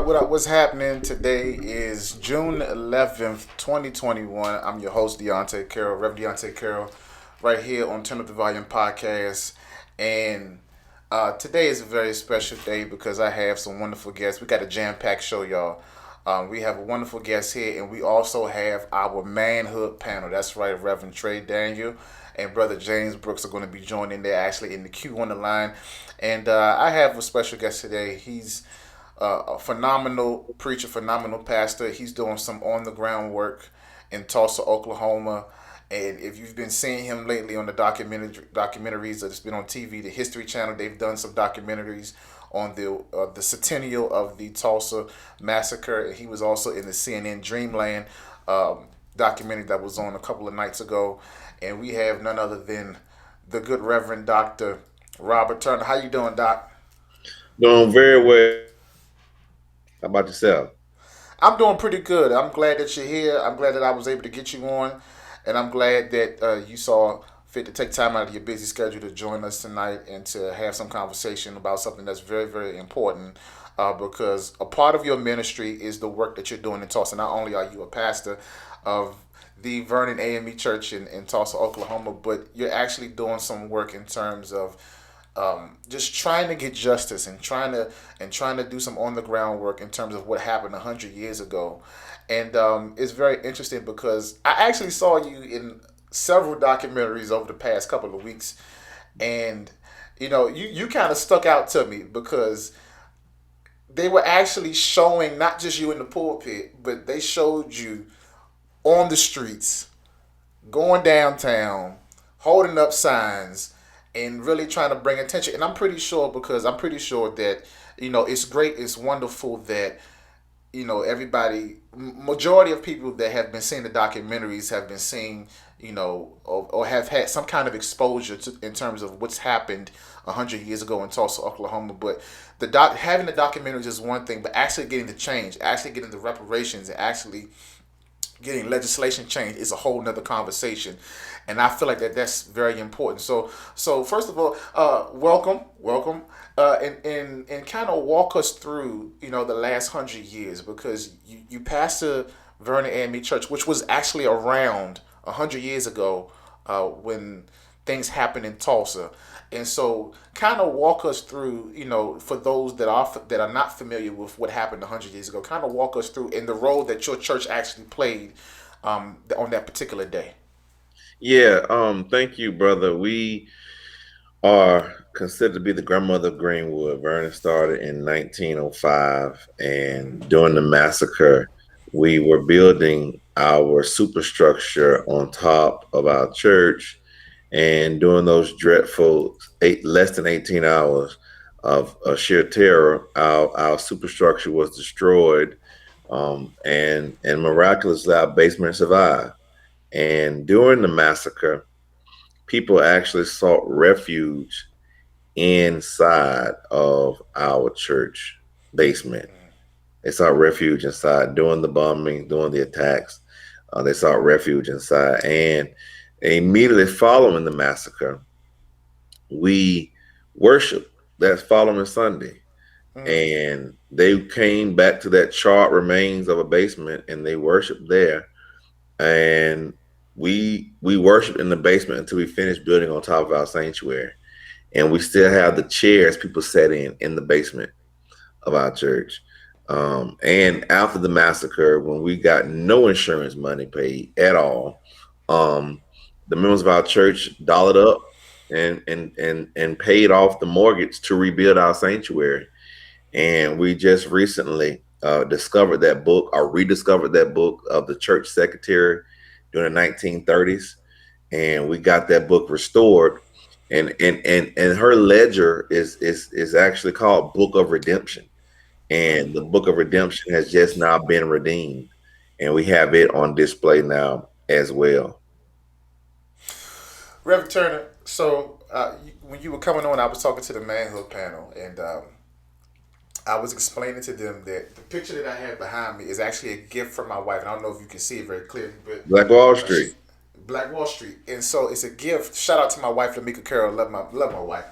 What's happening today is June 11th, 2021. I'm your host, Reverend Deontay Carroll, right here on Turn Up the Volume podcast. And today is a very special day because I have some wonderful guests. We got a jam-packed show, y'all. We have a wonderful guest here, and we also have our Manhood panel. That's right, Reverend Trey Daniel and Brother James Brooks are going to be joining. They're actually in the queue on the line. And I have a special guest today. He's a phenomenal preacher, phenomenal pastor. He's doing some on the ground work in Tulsa, Oklahoma. And if you've been seeing him lately on the documentaries that's been on TV, the History Channel, they've done some documentaries on the Centennial of the Tulsa Massacre. He was also in the CNN Dreamland documentary that was on a couple of nights ago. And we have none other than the good Reverend Dr. Robert Turner. How you doing, Doc? Doing very well. How about yourself? I'm doing pretty good. I'm glad that you're here. I'm glad that I was able to get you on, and I'm glad that you saw fit to take time out of your busy schedule to join us tonight and to have some conversation about something that's very, very important. Because a part of your ministry is the work that you're doing in Tulsa. Not only are you a pastor of the Vernon A.M.E. Church in Tulsa, Oklahoma, but you're actually doing some work in terms of just trying to get justice and trying to do some on the ground work in terms of what happened 100 years ago. And it's very interesting because I actually saw you in several documentaries over the past couple of weeks, and you kind of stuck out to me because they were actually showing not just you in the pulpit, but they showed you on the streets, going downtown, holding up signs, and really trying to bring attention. And I'm pretty sure that it's great, it's wonderful that everybody, majority of people that have been seeing the documentaries have been seeing, or have had some kind of exposure to in terms of what's happened 100 years ago in Tulsa, Oklahoma. But having the documentaries is one thing, but actually getting the change, actually getting the reparations, and actually getting legislation changed is a whole nother conversation, and I feel like that's very important. So first of all, welcome, and kind of walk us through the last 100 years, because you pastor Vernon A.M.E. Church, which was actually around 100 years ago when things happened in Tulsa. And so, kind of walk us through, for those that are not familiar with what happened 100 years ago. Kind of walk us through in the role that your church actually played on that particular day. Yeah, thank you, brother. We are considered to be the grandmother of Greenwood. Vernon started in 1905, and during the massacre, we were building our superstructure on top of our church. And during those dreadful less than 18 hours of sheer terror, our superstructure was destroyed, and miraculously, our basement survived. And during the massacre, people actually sought refuge inside of our church basement. They sought refuge inside during the bombing, during the attacks. They sought refuge inside. And immediately following the massacre, we worshiped that following Sunday. And they came back to that charred remains of a basement, and they worshiped there. And we worshiped in the basement until we finished building on top of our sanctuary. And we still have the chairs people sat in the basement of our church. And after the massacre, when we got no insurance money paid at all, the members of our church dollared up and paid off the mortgage to rebuild our sanctuary. And we just recently discovered that book, or rediscovered that book of the church secretary during the 1930s, and we got that book restored. And her ledger is actually called Book of Redemption, and the Book of Redemption has just now been redeemed, and we have it on display now as well. Reverend Turner, so when you were coming on, I was talking to the Manhood panel, and I was explaining to them that the picture that I have behind me is actually a gift from my wife, and I don't know if you can see it very clearly, but Black Wall Street. Black Wall Street, and so it's a gift. Shout out to my wife, Lamika Carroll. Love my wife,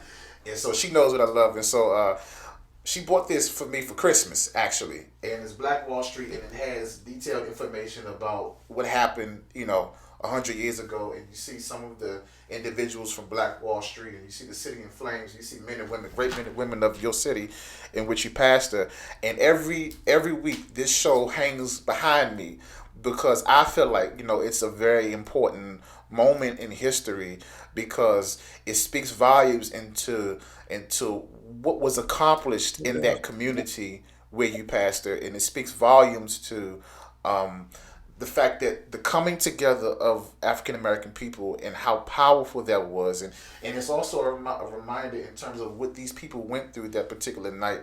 and so she knows what I love, and so she bought this for me for Christmas, actually, and it's Black Wall Street, and it has detailed information about what happened, 100 years ago. And you see some of the individuals from Black Wall Street, and you see the city in flames. You see men and women, great men and women of your city, in which you pastor. And every week, this show hangs behind me because I feel like it's a very important moment in history because it speaks volumes into what was accomplished in Yeah. that community where you pastor, and it speaks volumes to um, the fact that the coming together of African American people and how powerful that was, and it's also a reminder in terms of what these people went through that particular night.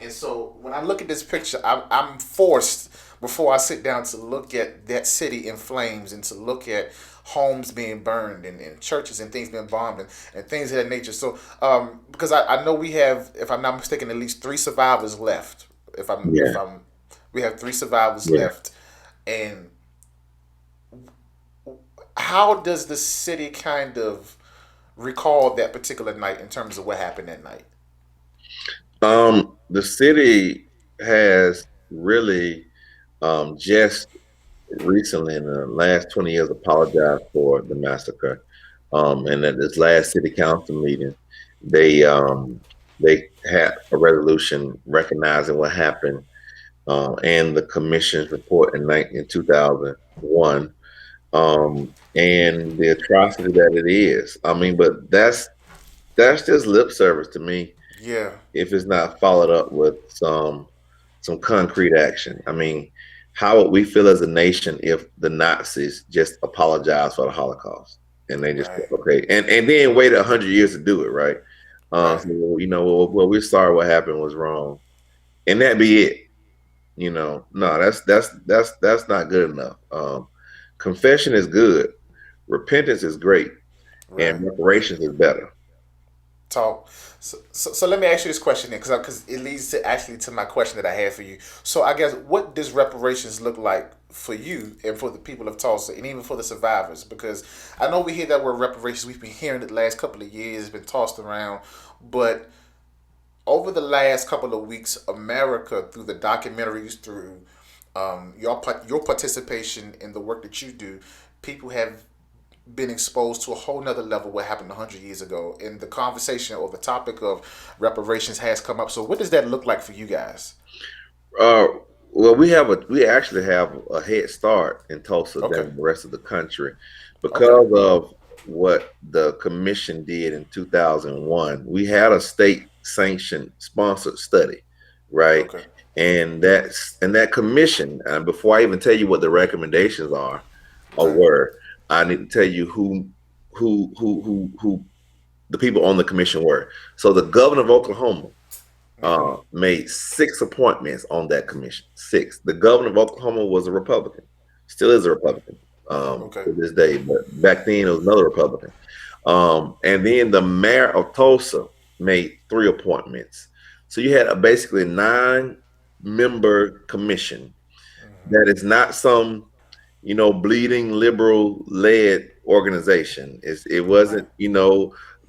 And so when I look at this picture, I'm forced before I sit down to look at that city in flames and to look at homes being burned and churches and things being bombed and things of that nature. So because I know we have, if I'm not mistaken, at least three survivors left. If Yeah. I'm We have three survivors Yeah. left. And how does the city kind of recall that particular night in terms of what happened that night? The city has really just recently in the last 20 years apologized for the massacre. And at this last city council meeting, they they had a resolution recognizing what happened and the commission's report in 2001 and the atrocity that it is. I mean, but that's just lip service to me Yeah, if it's not followed up with some concrete action. I mean, how would we feel as a nation if the Nazis just apologized for the Holocaust and they just said, right, okay, and then waited 100 years to do it, right? right, So, well, we're sorry, what happened was wrong, and that be it. No, that's not good enough. Confession is good, repentance is great, right. and reparations is better. Talk. So let me ask you this question then, because it leads to actually to my question that I had for you. So I guess what does reparations look like for you and for the people of Tulsa and even for the survivors? Because I know we hear that word reparations. We've been hearing it the last couple of years. It's been tossed around, but over the last couple of weeks, America, through the documentaries, through your participation in the work that you do, people have been exposed to a whole nother level what happened 100 years ago, and the conversation or the topic of reparations has come up. So what does that look like for you guys? Uh, well, we actually have a head start in Tulsa Okay. than the rest of the country Okay. because of what the commission did in 2001. We had a state sanctioned sponsored study, right? Okay. And that commission. And before I even tell you what the recommendations are or Right. were, I need to tell you who the people on the commission were. So the governor of Oklahoma made 6 appointments on that commission. Six. The governor of Oklahoma was a Republican, still is a Republican Okay. to this day, but back then it was another Republican. And then the mayor of Tulsa made 3 appointments. So you had a basically 9-member commission that is not some bleeding liberal led organization. It Right. wasn't,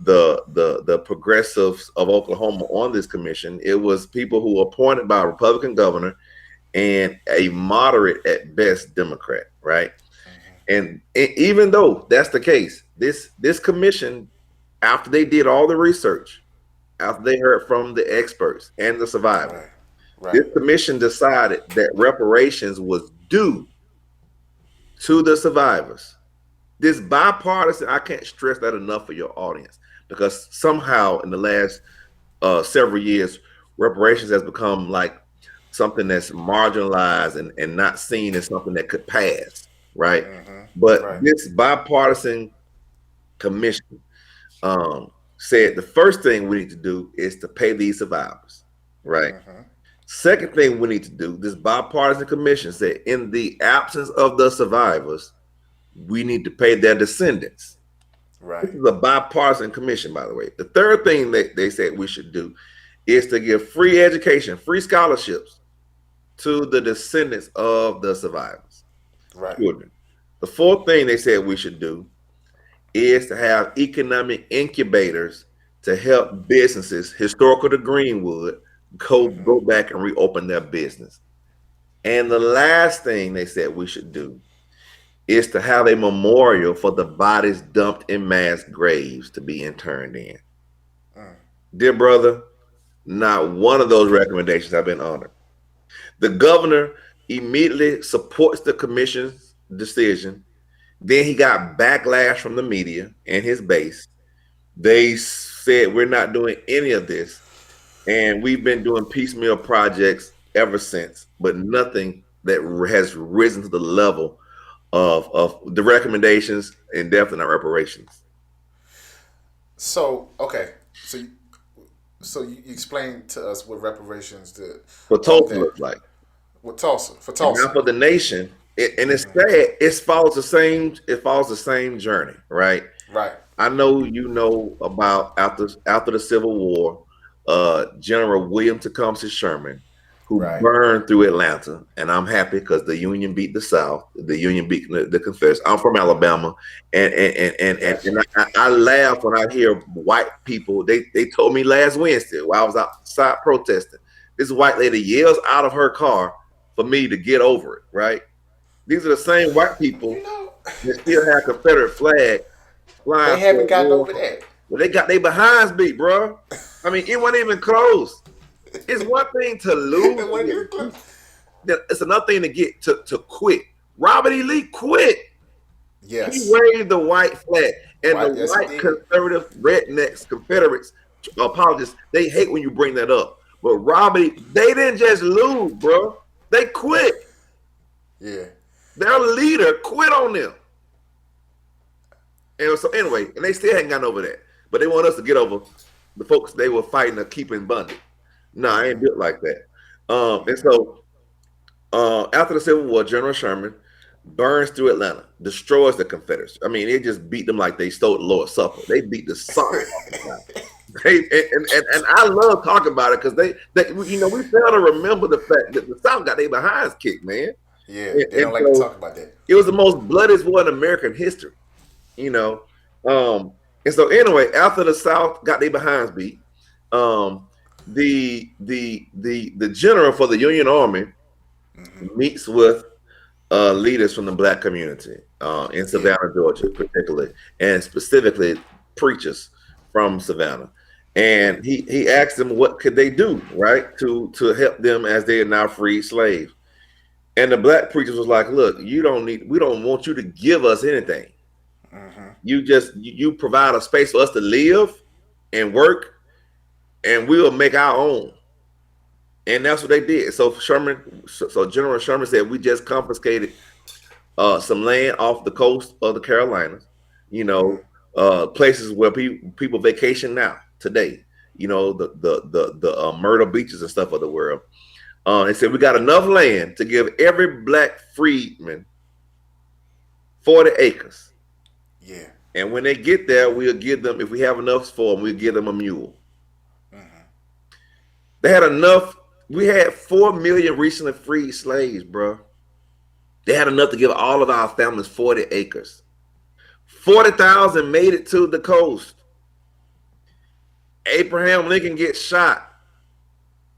the progressives of Oklahoma on this commission. It was people who were appointed by a Republican governor and a moderate at best Democrat, right? And even though that's the case, this commission, after they did all the research, after they heard from the experts and the survivors, Right. Right. this commission decided that reparations was due to the survivors. This bipartisan, I can't stress that enough for your audience, because somehow in the last several years, reparations has become like something that's marginalized and not seen as something that could pass, right? But Right. this bipartisan commission said the first thing we need to do is to pay these survivors, right? Second thing we need to do, this bipartisan commission said, in the absence of the survivors, we need to pay their descendants. This Right. is a bipartisan commission, by the way. The third thing that they said we should do is to give free education, free scholarships to the descendants of the survivors, Right. children. The fourth thing they said we should do is to have economic incubators to help businesses historical to Greenwood go back and reopen their business. And the last thing they said we should do is to have a memorial for the bodies dumped in mass graves to be interned in. Dear brother, not one of those recommendations have been honored. The governor immediately supports the commission's decision. Then he got backlash from the media and his base. They said we're not doing any of this. And we've been doing piecemeal projects ever since, but nothing that has risen to the level of the recommendations and definitely not reparations. So okay, so you explain to us what reparations did What on Tulsa that looks like. with Tulsa for And now Tulsa. for the nation, and it's sad, it follows the same journey, right? Right. I know you know about after the Civil War, General William Tecumseh Sherman, who Right. burned through Atlanta, and I'm happy because the Union beat the South, the Union beat the Confederates. I'm from Alabama, Yes. and I laugh when I hear white people. They told me last Wednesday while I was outside protesting, this white lady yells out of her car for me to get over it. Right? These are the same white people You know, that still have Confederate flag they flying haven't for gotten war. over that. Well, they got their behinds beat, bro. I mean, it wasn't even close. It's one thing to lose. It wasn't even close. It's another thing to get to quit. Robert E. Lee quit. He Yes. waved the white flag. And the Right. Yes, he white did. conservative rednecks, Confederates, apologists, they hate when you bring that up. But Robert, they didn't just lose, bro. They quit. Yeah. Their leader quit on them. And so anyway, and they still hadn't gotten over that. But they want us to get over the folks they were fighting to keep in bondage. No, I ain't built like that. And so after the Civil War, General Sherman burns through Atlanta, destroys the Confederates. I mean, they just beat them like they stole the Lord's Supper. They beat the socks off the ground. And I love talking about it because they we fail to remember the fact that the South got their behinds kicked, man. Yeah. And, They don't like so to talk about that. it was the most bloodiest war in American history, you know. And so anyway, after the South got their behinds beat, the general for the Union Army meets with leaders from the black community in Savannah, Georgia, particularly, and specifically preachers from Savannah. And he asked them what could they do, right, to help them as they are now freed slaves. And the black preachers was like, look, we don't want you to give us anything. You provide a space for us to live and work, and we'll make our own. And that's what they did. So General Sherman said, we just confiscated some land off the coast of the Carolinas, places where people vacation now today, the Myrtle beaches and stuff of the world. They said we got enough land to give every black freedman 40 acres. Yeah. And when they get there, we'll give them, if we have enough for them, we'll give them a mule. They had enough. We had 4 million recently freed slaves, bro. They had enough to give all of our families 40 acres. 40,000 made it to the coast. Abraham Lincoln gets shot.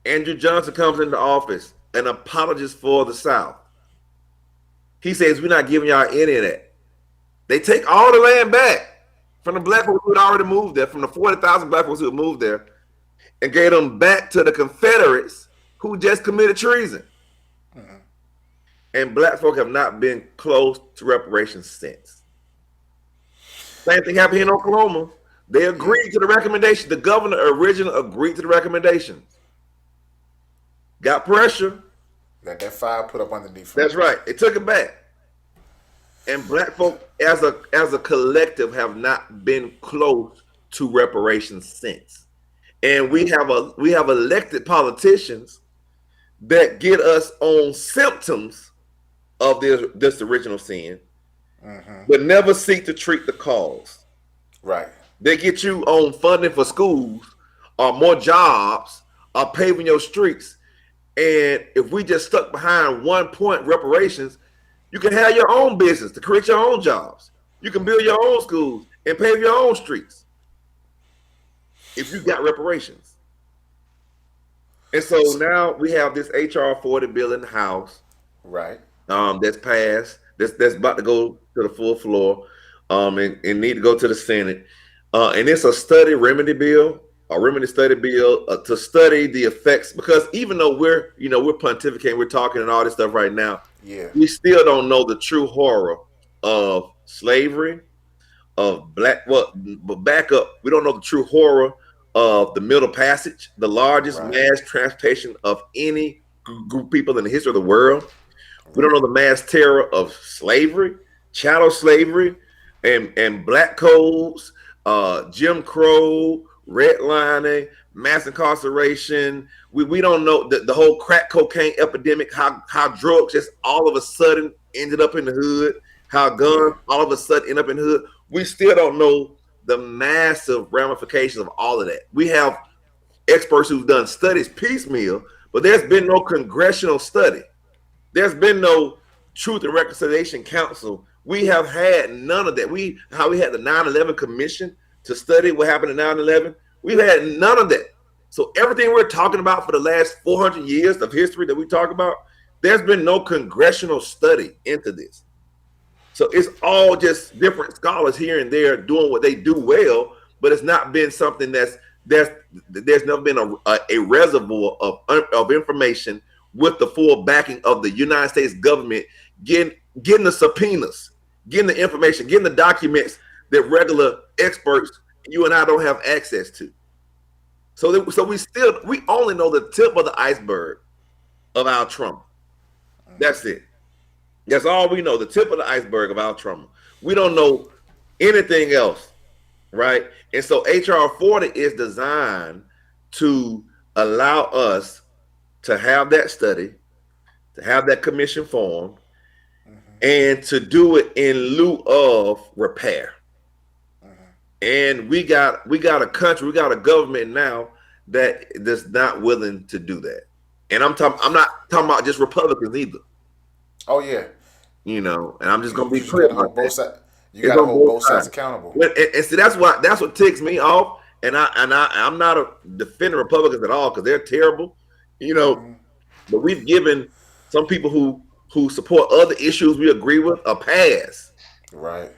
Andrew Johnson comes into office and apologizes for the South. He says, we're not giving y'all any of that. They take all the land back from the black folks who had already moved there, from the 40,000 black folks who had moved there, and gave them back to the Confederates who just committed treason. And black folk have not been close to reparations since. Same thing happened here in Oklahoma. They agreed to the recommendation. The governor originally agreed to the recommendations. Got pressure. Got that fire put up underneath. That's right. They took it back. And black folk as a collective have not been close to reparations since. And we have elected politicians that get us on symptoms of this original sin, but never seek to treat the cause. Right. They get you on funding for schools or more jobs or paving your streets. And if we just stuck behind 1 point reparations, you can have your own business to create your own jobs. You can build your own schools and pave your own streets if you got reparations. And so now we have this HR 40 bill in the House, Right. that's passed, that's about to go to the full floor, and need to go to the Senate. And it's a study remedy bill, a remedy study bill, to study the effects, because even though we're pontificating, we're talking and all this stuff right now, Yeah. we still don't know the true horror of slavery, of black, well, but back up, we don't know the true horror of the Middle Passage, the largest Right. mass transportation of any group of people in the history of the world. We don't Right. know the mass terror of slavery, chattel slavery, and black codes, Jim Crow, redlining, mass incarceration. We don't know the whole crack cocaine epidemic, how drugs just all of a sudden ended up in the hood, how Yeah. guns all of a sudden end up in the hood. We still don't know the massive ramifications of all of that. We have experts who've done studies piecemeal, but there's been no congressional study. There's been no Truth and Reconciliation Council. We have had none of that. We had the 9/11 Commission to study what happened in 9/11. We've had none of that. So everything we're talking about for the last 400 years of history that we talk about, there's been no congressional study into this. So it's all just different scholars here and there doing what they do well, but it's not been something there's never been a reservoir of information with the full backing of the United States government getting the subpoenas, getting the information, getting the documents that regular experts, you and I, don't have access to. So we only know the tip of the iceberg of our trauma. That's it. That's all we know, the tip of the iceberg of our trauma. We don't know anything else, right? And so HR 40 is designed to allow us to have that study, to have that commission formed, and to do it in lieu of repair. And we got a country, we got a government now that's not willing to do that. And I'm not talking about just Republicans either. Oh yeah. And I'm just gonna be You clear got to hold about both that. sides. You It's got to on hold both both sides sides. accountable. And see, that's what ticks me off. And I'm not a defending Republicans at all, because they're terrible, But we've given some people who support other issues we agree with a pass. Right.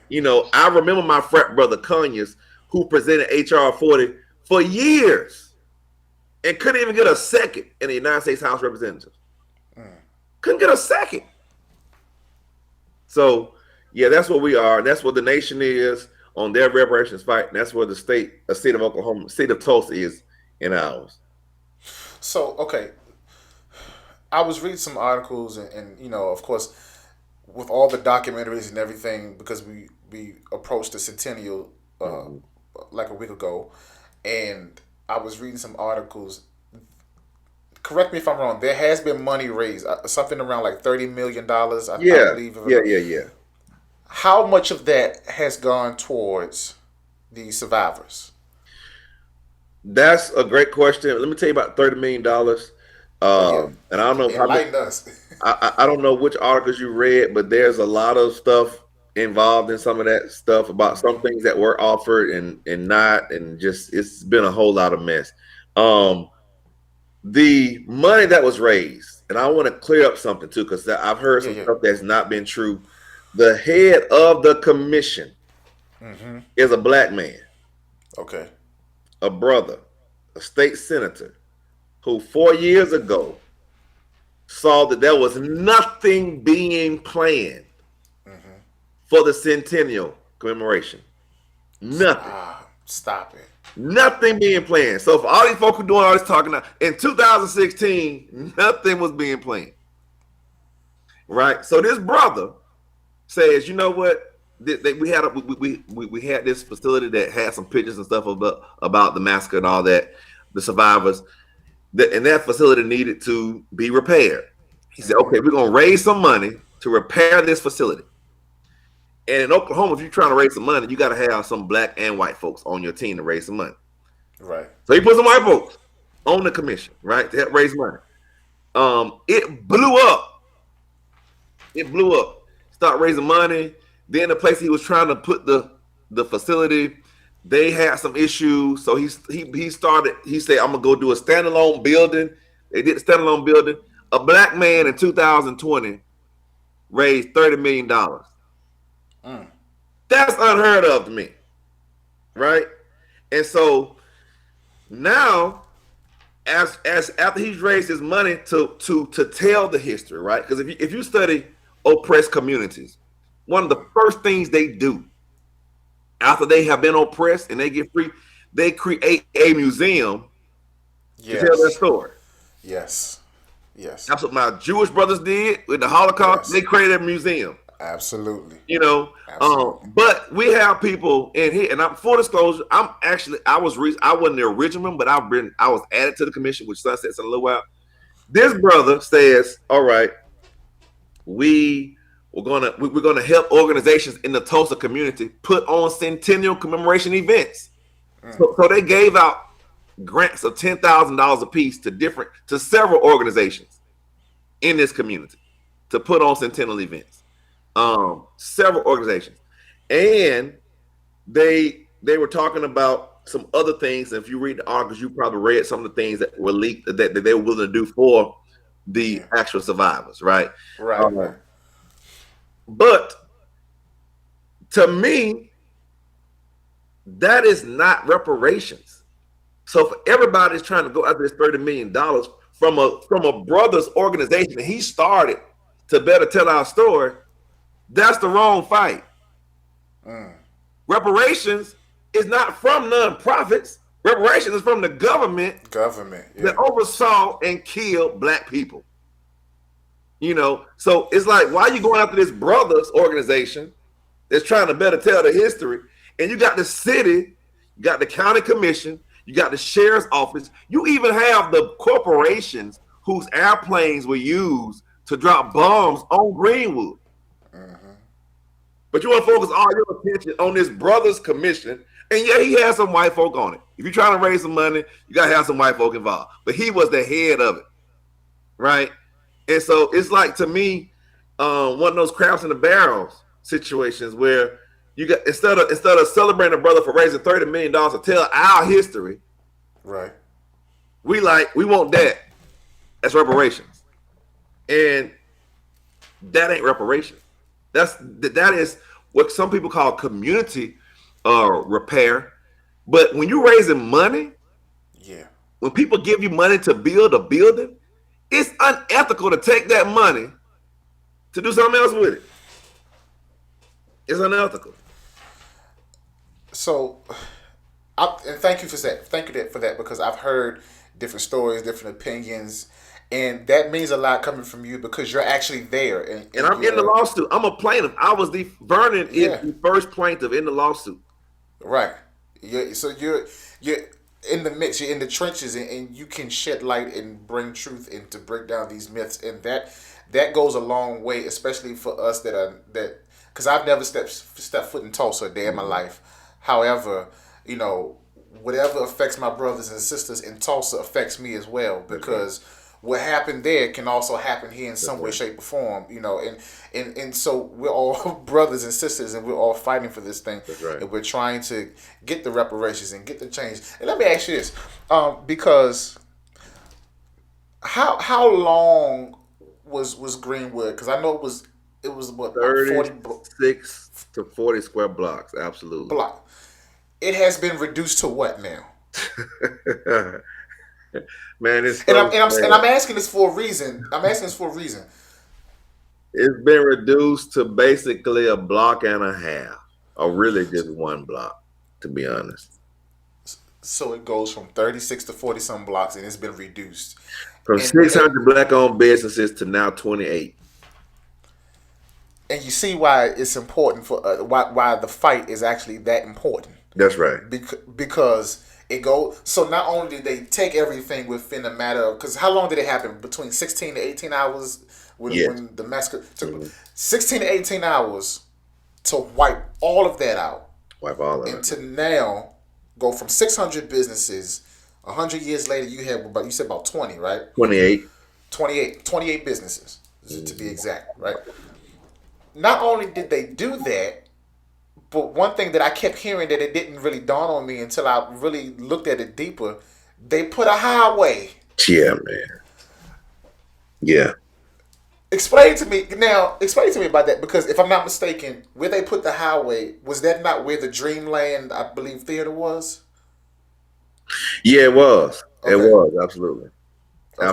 I remember my frat brother Conyers, who presented HR 40 for years and couldn't even get a second in the United States House of Representatives. Couldn't get a second. So, yeah, that's what we are. And that's what the nation is on their reparations fight. And that's where the state of Oklahoma, state of Tulsa is in ours. So, okay, I was reading some articles, and of course, with all the documentaries and everything, because we approached the Centennial like a week ago, and I was reading some articles. Correct me if I'm wrong. There has been money raised, something around like $30 million. I believe. Yeah. How much of that has gone towards the survivors? That's a great question. Let me tell you about $30 million. And I don't know. Enlighten us. I don't know which articles you read, but there's a lot of stuff involved in some of that stuff about some things that were offered and not, and just it's been a whole lot of mess. The money that was raised, and I want to clear up something too, because I've heard some stuff that's not been true. The head of the commission is a black man. Okay. A brother, a state senator, who 4 years ago saw that there was nothing being planned for the Centennial commemoration. Nothing. Stop it. Nothing being planned. So for all these folks who doing all this talking now, in 2016, nothing was being planned. Right? So this brother says, you know what? We had this facility that had some pictures and stuff about the massacre and all that, the survivors, and that facility needed to be repaired. He said, okay, we're going to raise some money to repair this facility. And in Oklahoma, if you're trying to raise some money, you got to have some black and white folks on your team to raise some money. Right. So he put some white folks on the commission, right, to help raise money. It blew up. Start raising money. Then the place he was trying to put the facility, they had some issues. So he said, I'm gonna go do a standalone building They did the standalone building. A black man in 2020 raised $30 million. That's unheard of to me, right? And so now, as after he's raised his money to tell the history, right? Because if you study oppressed communities, one of the first things they do after they have been oppressed and they get free, they create a museum to tell their story. Yes. That's what my Jewish brothers did with the Holocaust. Yes. They created a museum. Absolutely. You know, but we have people in here, and I'm full disclosure. I wasn't the original, but I was added to the commission, which sunsets in a little while. This brother says, "All right, we're gonna help organizations in the Tulsa community put on Centennial commemoration events." So they gave out grants of $10,000 a piece to several organizations in this community to put on Centennial events. Several organizations, and they were talking about some other things. And if you read the articles, you probably read some of the things that were leaked that they were willing to do for the actual survivors, right? Right. But to me, that is not reparations. So for everybody's trying to go after this $30 million from a brother's organization that he started to better tell our story, that's the wrong fight. Reparations is not from nonprofits. Reparations is from the government that oversaw and killed black people. You know, so it's like, why are you going after this brother's organization that's trying to better tell the history? And you got the city, you got the county commission, you got the sheriff's office, you even have the corporations whose airplanes were used to drop bombs on Greenwood. But you want to focus all your attention on this brother's commission, and yeah, he has some white folk on it. If you're trying to raise some money, you got to have some white folk involved. But he was the head of it, right? And so it's like, to me, one of those crabs in the barrels situations where you got instead of celebrating a brother for raising $30 million to tell our history, right? We want that as reparations, and that ain't reparations. That is what some people call community repair. But when you're raising money, when people give you money to build a building, it's unethical to take that money to do something else with it. It's unethical. So, and thank you for that. Thank you for that, because I've heard different stories, different opinions. And that means a lot coming from you because you're actually there. And I'm in the lawsuit. I'm a plaintiff. Vernon is the first plaintiff in the lawsuit. Right. So you're in the mix. You're in the trenches, and you can shed light and bring truth and to break down these myths. And that goes a long way, especially for us because I've never stepped foot in Tulsa a day in my life. However, you know, whatever affects my brothers and sisters in Tulsa affects me as well, because what happened there can also happen here in some way, shape, or form, you know, and so we're all brothers and sisters, and we're all fighting for this thing, and we're trying to get the reparations and get the change. And let me ask you this, because how long was Greenwood? Because I know it was what, 36 to 40 square blocks, absolutely. It has been reduced to what now? Man, it's and I'm asking this for a reason. It's been reduced to basically a block and a half, or really just one block, to be honest. So it goes from 36 to 40 some blocks, and it's been reduced from 600 black-owned businesses to now 28. And you see why it's important for why the fight is actually that important. That's right. Because it goes. So not only did they take everything within a matter of, because how long did it happen? Between 16 to 18 hours when the massacre took 16 to 18 hours to wipe all of that out. And to now go from 600 businesses, 100 years later, you said about 20, right? 28 businesses, to be exact, right? Not only did they do that, but one thing that I kept hearing that it didn't really dawn on me until I really looked at it deeper, they put a highway. Yeah, man. Yeah. Explain to me now. Explain to me about that because if I'm not mistaken, where they put the highway was that not where the Dreamland, I believe, theater was? Yeah, it was. It Okay. was absolutely. Okay.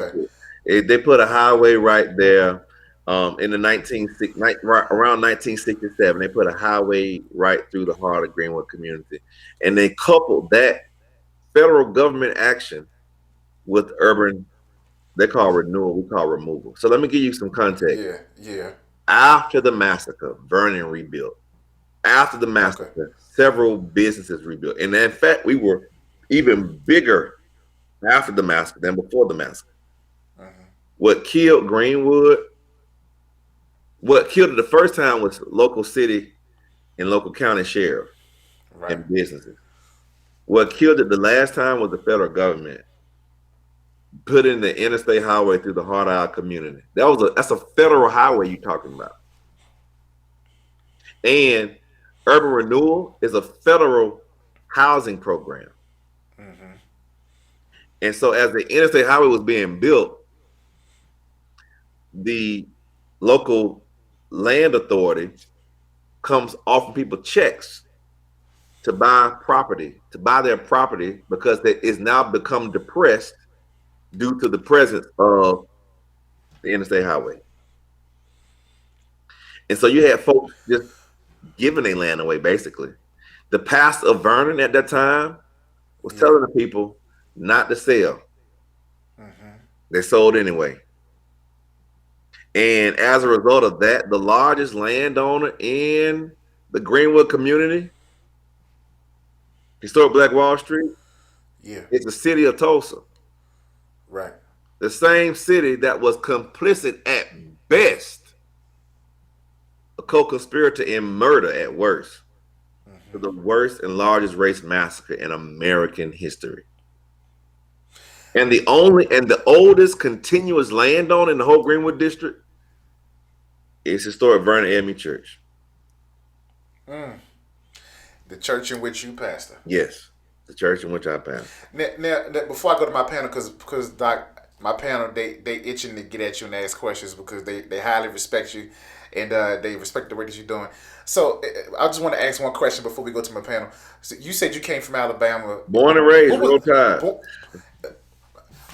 Absolutely. They put a highway right there in the right around 1967. They put a highway right through the heart of Greenwood community. And they coupled that federal government action with urban, they call renewal, we call removal. So let me give you some context. Yeah. Yeah. After the massacre, Vernon rebuilt. After the Okay. massacre, several businesses rebuilt. And in fact, we were even bigger after the massacre than before the massacre. Mm-hmm. What killed Greenwood, what killed it the first time was local city and local county sheriff Right. and businesses. What killed it the last time was the federal government putting the interstate highway through the heart of our community. That's a federal highway you're talking about. And urban renewal is a federal housing program. Mm-hmm. And so as the interstate highway was being built, the local land authority comes offering people checks to buy property, to buy their property because it is now become depressed due to the presence of the interstate highway. And so you had folks just giving their land away, basically. The pastor of Vernon at that time was Yeah. telling the people not to sell. Mm-hmm. They sold anyway. And as a result of that, the largest landowner in the Greenwood community, historic Black Wall Street, Yeah. is the city of Tulsa. Right. The same city that was complicit at best, a co-conspirator in murder at worst, to Mm-hmm. the worst and largest race massacre in American history. And the oldest continuous landowner in the whole Greenwood district is historic Vernon A.M.E. Church. Mm. The church in which you pastor. Yes, the church in which I pastor. Now, before I go to my panel, because Doc, my panel they itching to get at you and ask questions because they highly respect you, and they respect the work that you're doing. So I just want to ask one question before we go to my panel. So you said you came from Alabama. Born and raised, What was Roll Tide.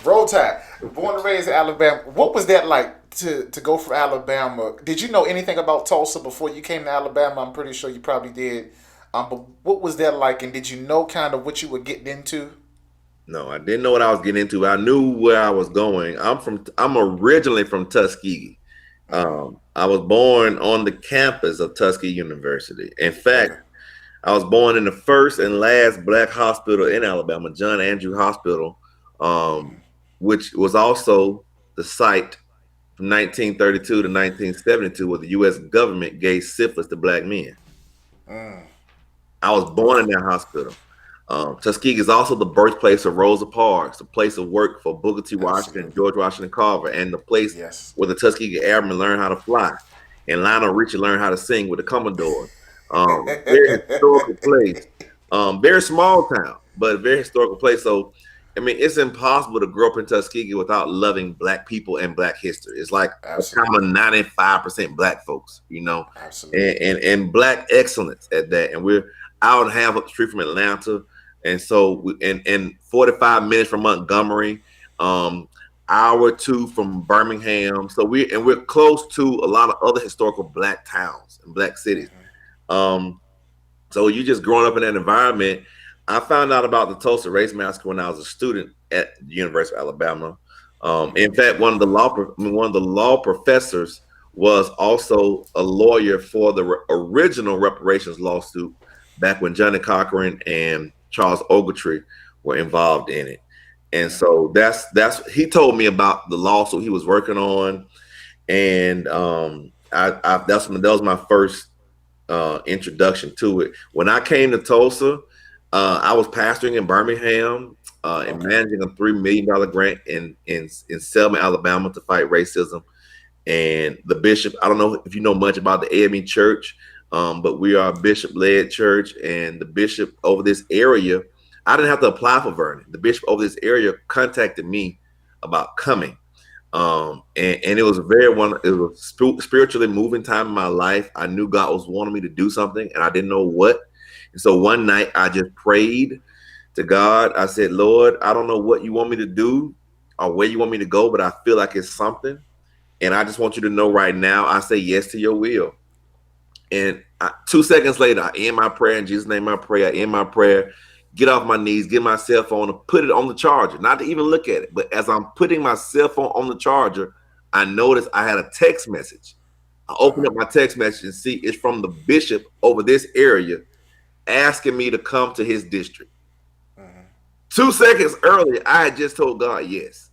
Roll Tide? Born and raised in Alabama. What was that like to go from Alabama? Did you know anything about Tulsa before you came to Alabama? I'm pretty sure you probably did. But what was that like, and did you know kind of what you were getting into? No, I didn't know what I was getting into. I knew where I was going. I'm originally from Tuskegee. Mm-hmm. I was born on the campus of Tuskegee University. In fact, Okay. I was born in the first and last black hospital in Alabama, John Andrew Hospital, um, which was also the site from 1932 to 1972 where the U.S. government gave syphilis to black men. Mm. I was born in that hospital. Tuskegee is also the birthplace of Rosa Parks, the place of work for Booker T. Washington, Absolutely. George Washington Carver, and the place Yes. where the Tuskegee Airmen learned how to fly, and Lionel Richie learned how to sing with the Commodores. Very historical place, very small town, but a very historical place. So, I mean, it's impossible to grow up in Tuskegee without loving black people and black history. It's like a town of Absolutely. 95% black folks, you know, Absolutely. and black excellence at that. And we're hour and a half up the street from Atlanta. And so, and 45 minutes from Montgomery, hour or two from Birmingham. So we're close to a lot of other historical black towns and black cities. Mm-hmm. Um, so you just growing up in that environment. I found out about the Tulsa Race Massacre when I was a student at the University of Alabama. In fact, one of the law professors was also a lawyer for the original reparations lawsuit back when Johnny Cochran and Charles Ogletree were involved in it. And Mm-hmm. so that's he told me about the lawsuit he was working on, and that was my first introduction to it. When I came to Tulsa, I was pastoring in Birmingham and Okay. managing a $3 million grant in Selma, Alabama, to fight racism. And the bishop, I don't know if you know much about the A.M.E. Church, but we are a bishop-led church, and the bishop over this area, I didn't have to apply for Vernon. The bishop over this area contacted me about coming. And it was it was spiritually moving time in my life. I knew God was wanting me to do something, and I didn't know what. And so one night I just prayed to God. I said, Lord, I don't know what you want me to do or where you want me to go, but I feel like it's something. And I just want you to know right now, I say yes to your will. And 2 seconds later, I end my prayer in Jesus' name. I pray. I end my prayer, get off my knees, get my cell phone, and put it on the charger. Not to even look at it, but as I'm putting my cell phone on the charger, I noticed I had a text message. I open up my text message and see it's from the bishop over this area asking me to come to his district. 2 seconds earlier, I had just told God yes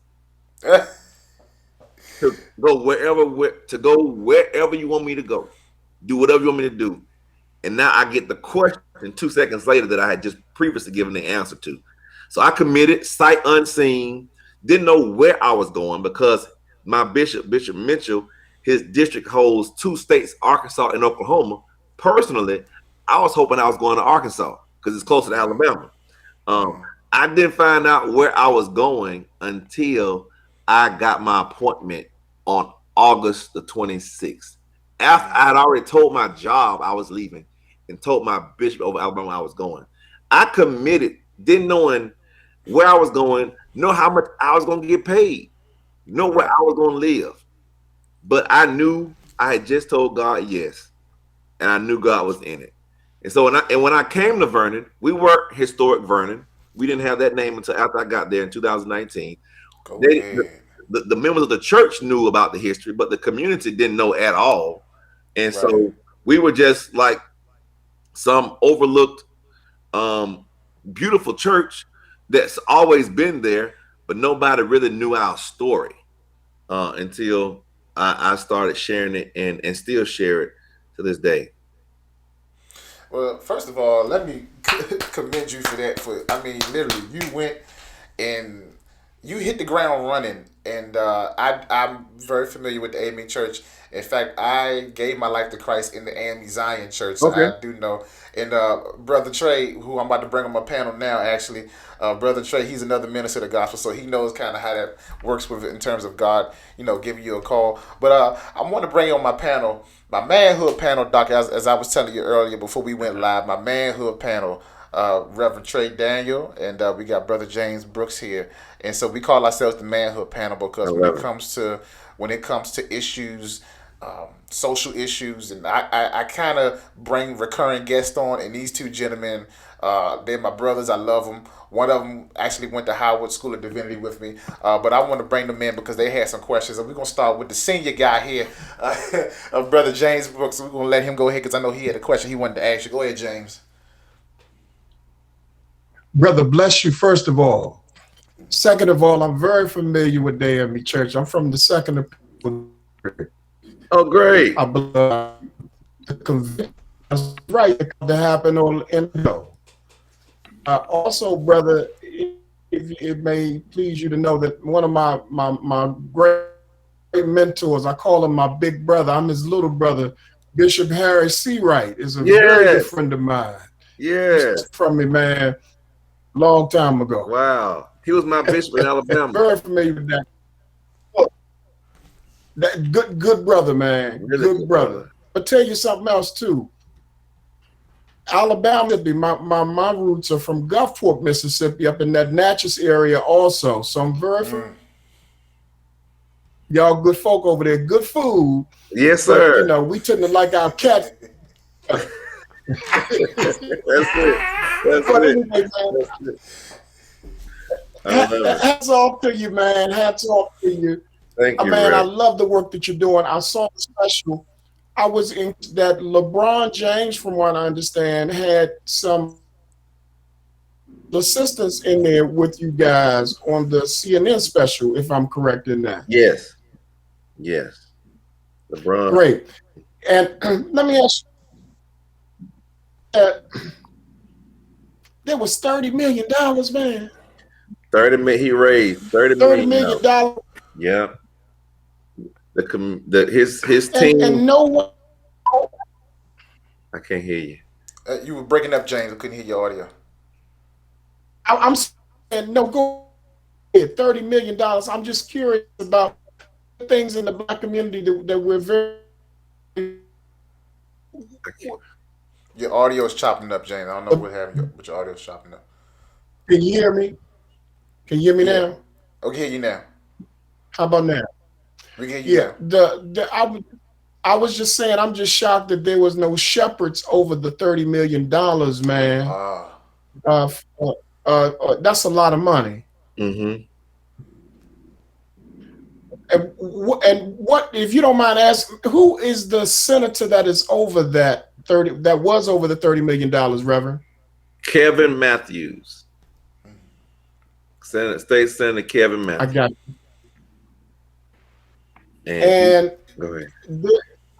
to go wherever you want me to go, do whatever you want me to do. And now I get the question 2 seconds later that I had just previously given the answer to. So I committed sight unseen, didn't know where I was going because my Bishop Mitchell, his district holds 2 states, Arkansas and Oklahoma. Personally, I was hoping I was going to Arkansas because it's closer to Alabama. I didn't find out where I was going until I got my appointment on August the 26th. After I had already told my job I was leaving and told my bishop over Alabama I was going. I committed, didn't knowing where I was going, know how much I was going to get paid, know where I was going to live. But I knew I had just told God yes, and I knew God was in it. And so when I came to Vernon, we were historic Vernon. We didn't have that name until after I got there in 2019. The members of the church knew about the history, but the community didn't know at all. And so we were just like some overlooked, beautiful church that's always been there, but nobody really knew our story until I started sharing it and still share it to this day. Well, first of all, let me commend you for that. Literally, you went and you hit the ground running. And I'm very familiar with the A.M.E. Church. In fact, I gave my life to Christ in the A.M.E. Zion Church, so Okay. I do know. And Brother Trey, who I'm about to bring on my panel now, actually, Brother Trey, he's another minister of the gospel, so he knows kind of how that works with it in terms of God, giving you a call. But I want to bring on my panel, my manhood panel, Doc, as I was telling you earlier before we went live, my manhood panel, Reverend Trey Daniel, and we got Brother James Brooks here, and so we call ourselves the manhood panel because when it comes to issues, social issues, and I kind of bring recurring guests on, and these two gentlemen, they're my brothers. I love them. One of them actually went to Howard School of Divinity with me, but I want to bring them in because they had some questions. And we're gonna start with the senior guy here, Brother James Brooks. We're gonna let him go ahead because I know he had a question he wanted to ask you. Go ahead, James. Brother, bless you, first of all. Second of all, I'm very familiar with the A.M.E. Church. I'm from the second. Oh, great. I believe the conviction is right to happen on in the also, brother, if it may please you to know that one of my great mentors, I call him my big brother. I'm his little brother. Bishop Harry Seawright is a very good friend of mine. Yeah. From me, man, long time ago. Wow. He was my bishop in Alabama. Very familiar with that. That good brother, man. Really good brother. But tell you something else too. Alabama, my roots are from Gulfport, Mississippi, up in that Natchez area also. So I'm very y'all good folk over there. Good food. Yes, sir. But, we tend to like our cat. That's it. Anyway, hats off to you, man. Hats off to you. Thank you, man. I love the work that you're doing. I saw the special. I was in that LeBron James, from what I understand, had some assistance in there with you guys on the CNN special, if I'm correct in that. Yes. LeBron. Great. And let me ask you, there was $30 million, man. 30 million. He raised $30 million. Yeah. His team. And no one. I can't hear you. You were breaking up, James. I couldn't hear your audio. I'm saying no. Go ahead. $30 million. I'm just curious about things in the Black community that we're very. Your audio is chopping up, Jane. I don't know what happened, but your audio is chopping up. Can you hear me? Can you hear me Yeah. now? Okay, hear you now. How about now? We can hear you Yeah. now. I was just saying, I'm just shocked that there was no shepherds over the $30 million, man. Ah, Uh, that's a lot of money. Mm-hmm. And what, if you don't mind asking, who is the senator that is over that 30? That was over the $30 million, Reverend? Kevin Matthews, State Senator Kevin I Matthews. got you. And And go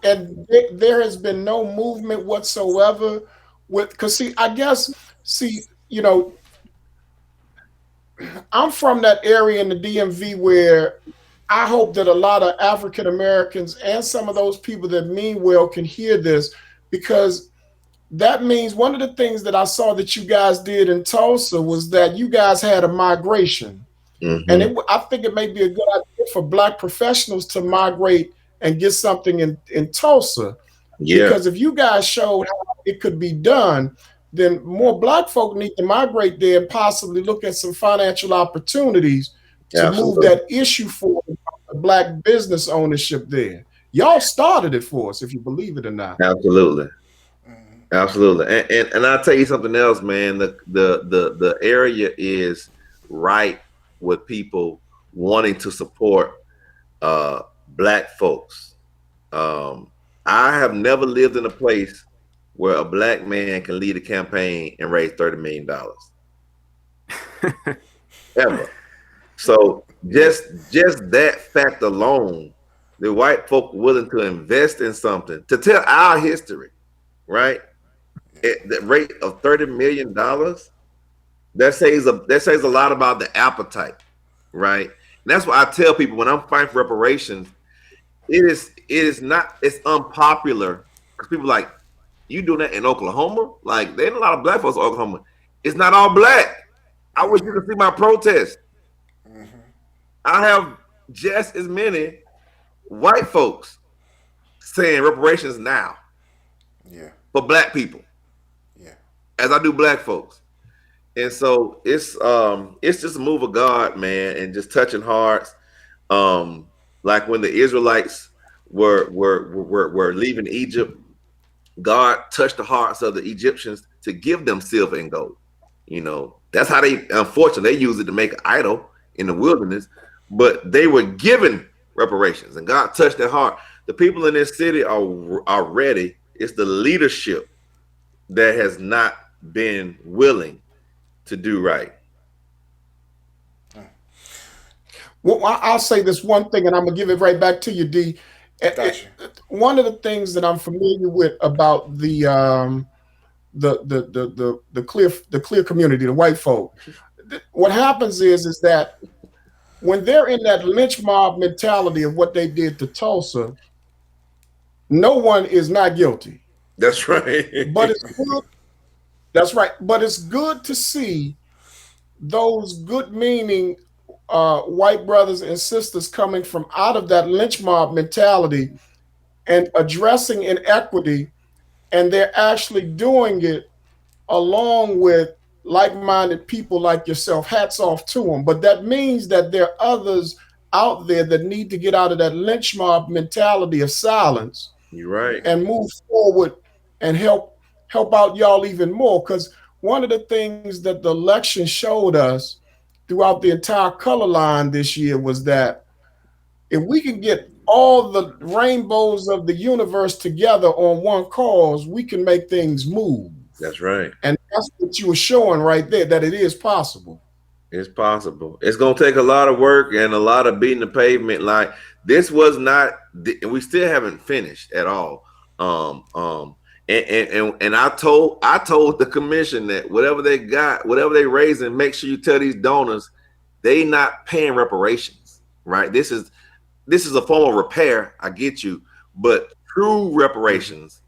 ahead. there has been no movement whatsoever with, because see, you know, I'm from that area in the DMV where I hope that a lot of African Americans and some of those people that mean well can hear this, because that means one of the things that I saw that you guys did in Tulsa was that you guys had a migration. And Mm-hmm. I think it may be a good idea for Black professionals to migrate and get something in Tulsa. Yeah, Because if you guys showed how it could be done, then more Black folk need to migrate there and possibly look at some financial opportunities to move absolutely. that issue for Black business ownership there. Y'all started it for us, if you believe it or not. Absolutely. mm-hmm. Absolutely. And I'll tell you something else, man. The area is right with people wanting to support Black folks. I have never lived in a place where a Black man can lead a campaign and raise $30 million ever. So just that fact alone, the white folk willing to invest in something to tell our history, right? At the rate of $30 million, that says a lot about the appetite, right? And that's why I tell people when I'm fighting for reparations, it's unpopular because people are like, you doing that in Oklahoma? Like, there ain't a lot of Black folks in Oklahoma. It's not all Black. I wish you could see my protest. Mm-hmm. I have just as many white folks saying reparations now Yeah, for Black people yeah, as I do Black folks. And so it's just a move of God, man, and just touching hearts. Like when the Israelites were leaving Egypt, God touched the hearts of the Egyptians to give them silver and gold. You know, that's how unfortunately, they used it to make an idol in the wilderness, but they were given reparations and God touched their heart. The people in this city are ready. It's the leadership that has not been willing to do right. Well, I'll say this one thing, and I'm gonna give it right back to you, D. got you. One of the things that I'm familiar with about the clear community, the white folk, what happens is that when they're in that lynch mob mentality of what they did to Tulsa, no one is not guilty. That's right. But it's good. That's right. But it's good to see those good meaning white brothers and sisters coming from out of that lynch mob mentality and addressing inequity, and they're actually doing it along with like-minded people like yourself. Hats off to them. But that means that there are others out there that need to get out of that lynch mob mentality of silence You're right. and move forward and help out y'all even more. Because one of the things that the election showed us throughout the entire color line this year was that if we can get all the rainbows of the universe together on one cause, we can make things move. That's right. And that's what you were showing right there, that it is possible. It's possible. It's going to take a lot of work and a lot of beating the pavement. Like this was not, we still haven't finished at all. And I told the commission that whatever they got, whatever they raising, make sure you tell these donors they not paying reparations, right? This is a form of repair. I get you, but true reparations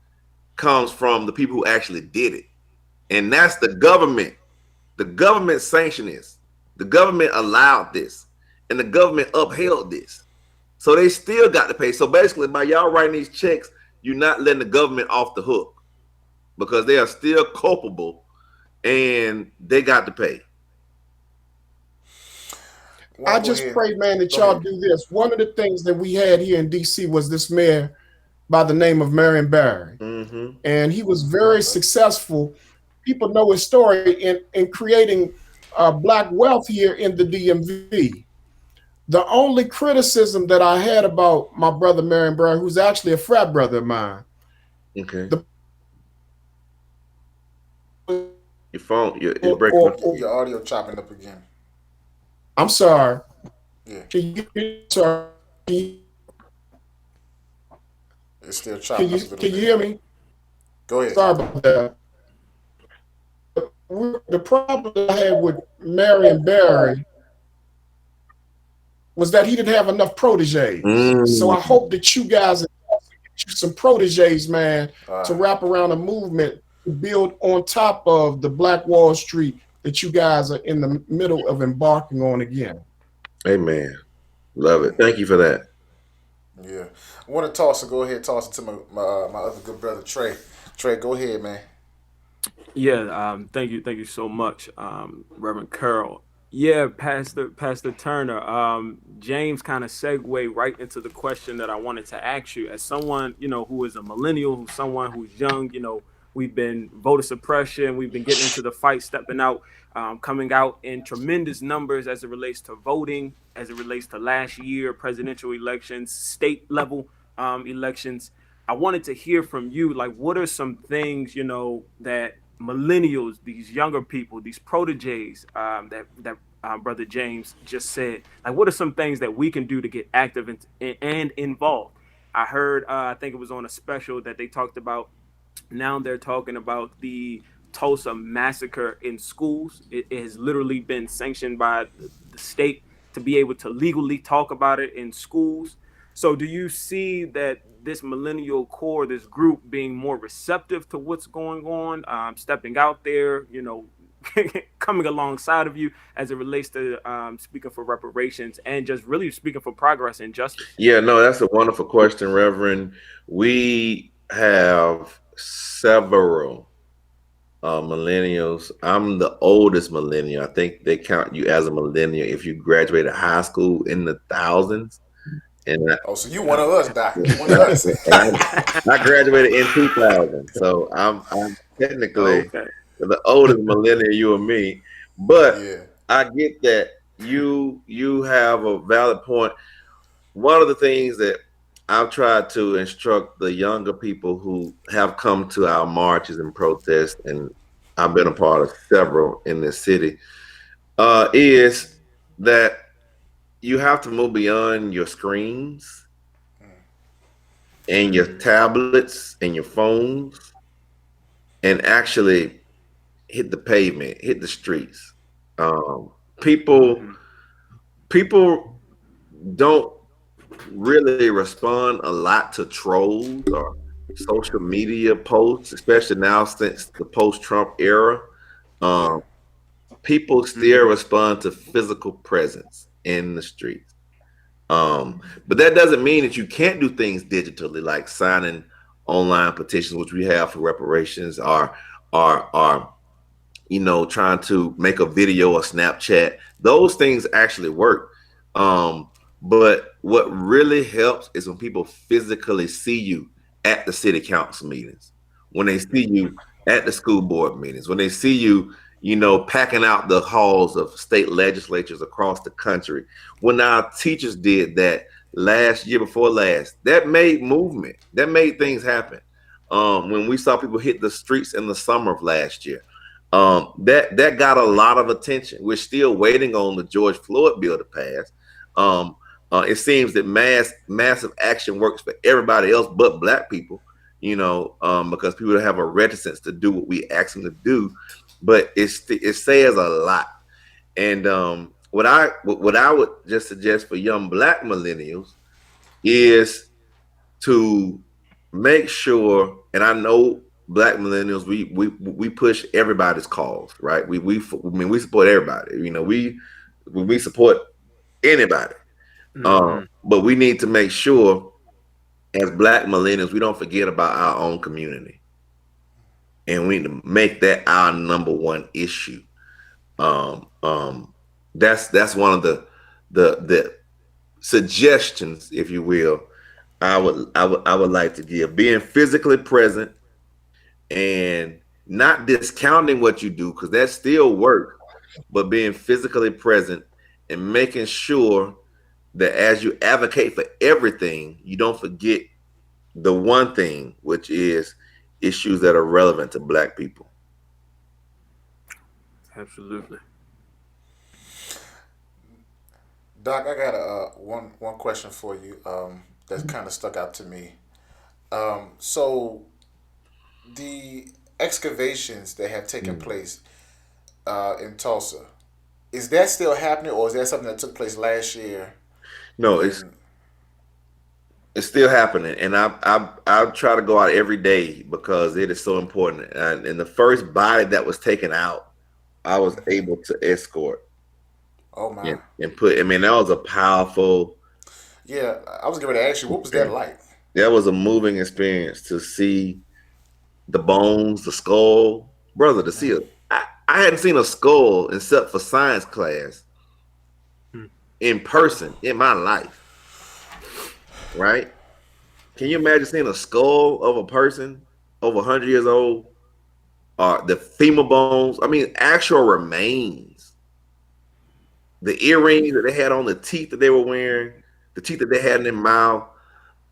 comes from the people who actually did it, and that's the government. The government sanctioned this. The government allowed this, and the government upheld this. So they still got to pay. So basically, by y'all writing these checks, you're not letting the government off the hook because they are still culpable and they got to pay. I just pray, man, that y'all do this. One of the things that we had here in D.C. was this mayor by the name of Marion Barry. And he was very successful. People know his story in creating black wealth here in the DMV. The only criticism that I had about my brother Marion Barry, who's actually a frat brother of mine. Okay. Your phone, it's breaking up. Your audio chopping up again. I'm sorry. Yeah. Sorry. It's still chopping up a little bit. Can you hear me? Go ahead. Sorry about that. The problem that I had with Marion Barry was that he didn't have enough proteges. So I hope that you guys get some proteges, man, to wrap around a movement to build on top of the Black Wall Street that you guys are in the middle of embarking on again. Amen. Love it. Thank you for that. Yeah. I want to toss it. Go ahead, toss it to my other good brother, Trey. Trey, go ahead, man. Yeah, thank you so much, Reverend Carroll. Yeah, Pastor Turner. James kind of segued right into the question that I wanted to ask you. As someone, who is a millennial, who's someone who's young, we've been voter suppression, we've been getting into the fight, stepping out, coming out in tremendous numbers as it relates to voting, as it relates to last year, presidential elections, state level elections. I wanted to hear from you, like, what are some things, that millennials, these younger people, these proteges that Brother James just said, like, what are some things that we can do to get active and involved? I heard, I think it was on a special that they talked about. Now they're talking about the Tulsa massacre in schools. It has literally been sanctioned by the state to be able to legally talk about it in schools. So do you see that this millennial core, this group, being more receptive to what's going on, stepping out there, coming alongside of you as it relates to speaking for reparations and just really speaking for progress and justice? Yeah, no, that's a wonderful question, Reverend. We have several millennials. I'm the oldest millennial. I think they count you as a millennial if you graduated high school in the thousands. And so you one of us, Doc. You one of us. I graduated in 2000, so I'm technically the oldest millennial, you and me. But yeah. I get that you have a valid point. One of the things that I've tried to instruct the younger people who have come to our marches and protests, and I've been a part of several in this city, is that you have to move beyond your screens and your tablets and your phones and actually hit the pavement, hit the streets. People don't really respond a lot to trolls or social media posts, especially now since the post-Trump era. People still respond to physical presence in the streets. But that doesn't mean that you can't do things digitally, like signing online petitions, which we have for reparations, or trying to make a video or Snapchat. Those things actually work. But what really helps is when people physically see you at the city council meetings, when they see you at the school board meetings, when they see you, packing out the halls of state legislatures across the country. When our teachers did that last year before last, that made movement. That made things happen. When we saw people hit the streets in the summer of last year, that got a lot of attention. We're still waiting on the George Floyd bill to pass. It seems that massive action works for everybody else but Black people, because people have a reticence to do what we ask them to do. But it says a lot. And what I would just suggest for young Black millennials is to make sure, and I know Black millennials, we push everybody's cause, right? We support everybody. We support anybody. But we need to make sure, as Black millennials, we don't forget about our own community, and we need to make that our number one issue. That's one of the suggestions, if you will, I would like to give. Being physically present and not discounting what you do, because that still works, but being physically present and making sure that as you advocate for everything, you don't forget the one thing, which is issues that are relevant to Black people. Absolutely. Doc, I got one question for you that kind of stuck out to me. So the excavations that have taken place in Tulsa, is that still happening, or is that something that took place last year? No, it's still happening, and I try to go out every day because it is so important. And the first body that was taken out, I was able to escort. Oh my! And put. I mean, that was a powerful. Yeah, I was going to ask you, what was that like? That was a moving experience to see the bones, the skull, brother. To see it, I hadn't seen a skull except for science class in person in my life. Right? Can you imagine seeing a skull of a person over 100 years old? The femur bones. I mean, actual remains. The earrings that they had on, the teeth that they were wearing, the teeth that they had in their mouth.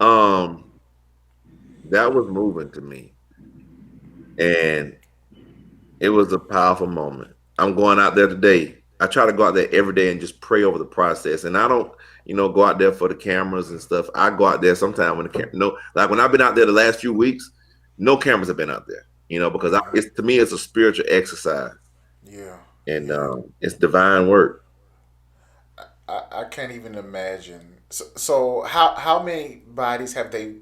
That was moving to me. And it was a powerful moment. I'm going out there today. I try to go out there every day and just pray over the process. And I don't, go out there for the cameras and stuff. I go out there sometime when the camera, like when I've been out there the last few weeks, no cameras have been out there, because to me, it's a spiritual exercise. Yeah. And it's divine work. I can't even imagine. So how many bodies have they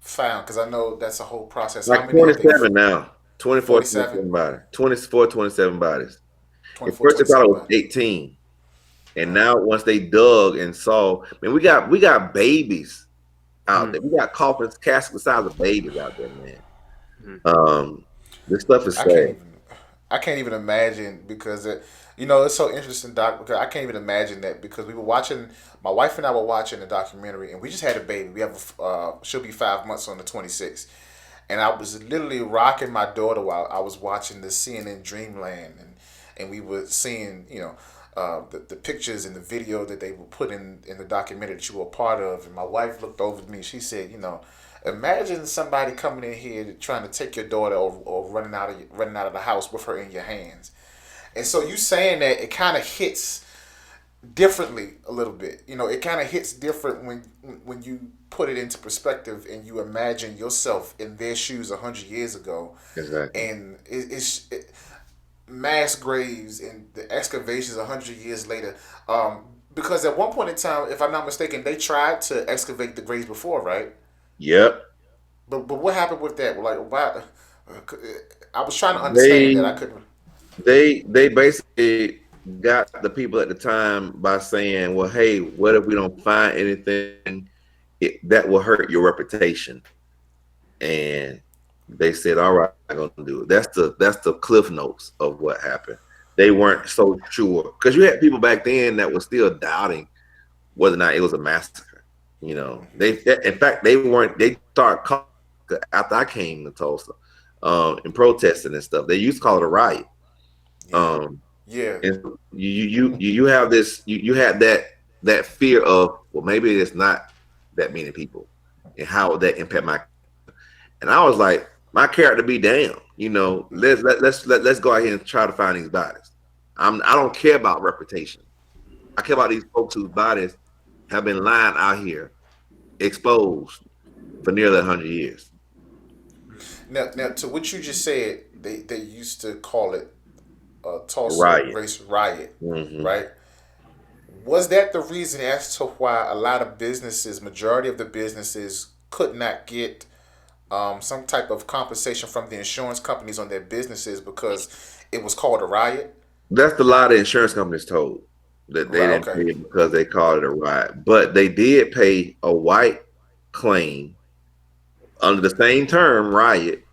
found? Because I know that's a whole process. Like how many 27 now. 24, 47? 27 bodies. 24, 27 bodies. 24, At first, they thought it was bodies. 18. And now, once they dug and saw, we got babies out there. We got coffins, caskets the size of babies out there, man. This stuff is sad. I can't even imagine because it's so interesting, Doc. Because I can't even imagine that because we were watching. My wife and I were watching a documentary, and we just had a baby. We have she'll be 5 months on the 26th, and I was literally rocking my daughter while I was watching the CNN Dreamland, and we were seeing the pictures and the video that they were put in the documentary that you were a part of. And my wife looked over at me. She said, imagine somebody coming in here trying to take your daughter or running out of the house with her in your hands. And so you saying that it kind of hits differently a little bit. It kind of hits different when you put it into perspective and you imagine yourself in their shoes 100 years ago. Exactly. And it's mass graves and the excavations 100 years later. Because at one point in time, if I'm not mistaken, they tried to excavate the graves before, right? Yep. But what happened with that? Like, why? I was trying to understand that. I couldn't. They basically got the people at the time by saying, well, hey, what if we don't find anything that will hurt your reputation? And they said, all right, I'm going to do it. That's the cliff notes of what happened. They weren't so sure because you had people back then that were still doubting whether or not it was a massacre. In fact, they started after I came to Tulsa and protesting and stuff. They used to call it a riot. Yeah. And you have this. You had that fear of, well, maybe it's not that many people, and how would that impact my? And I was like, my character be damned. Let's go out here and try to find these bodies. I don't care about reputation. I care about these folks whose bodies have been lying out here, exposed for nearly 100 years. Now, to what you just said, they used to call it Tulsa race riot, right? Was that the reason as to why a lot of businesses, majority of the businesses, could not get some type of compensation from the insurance companies on their businesses because it was called a riot? That's the lie the insurance companies told. that they Right. didn't Okay. pay it because they called it a riot. But they did pay a white claim under the same term, riot,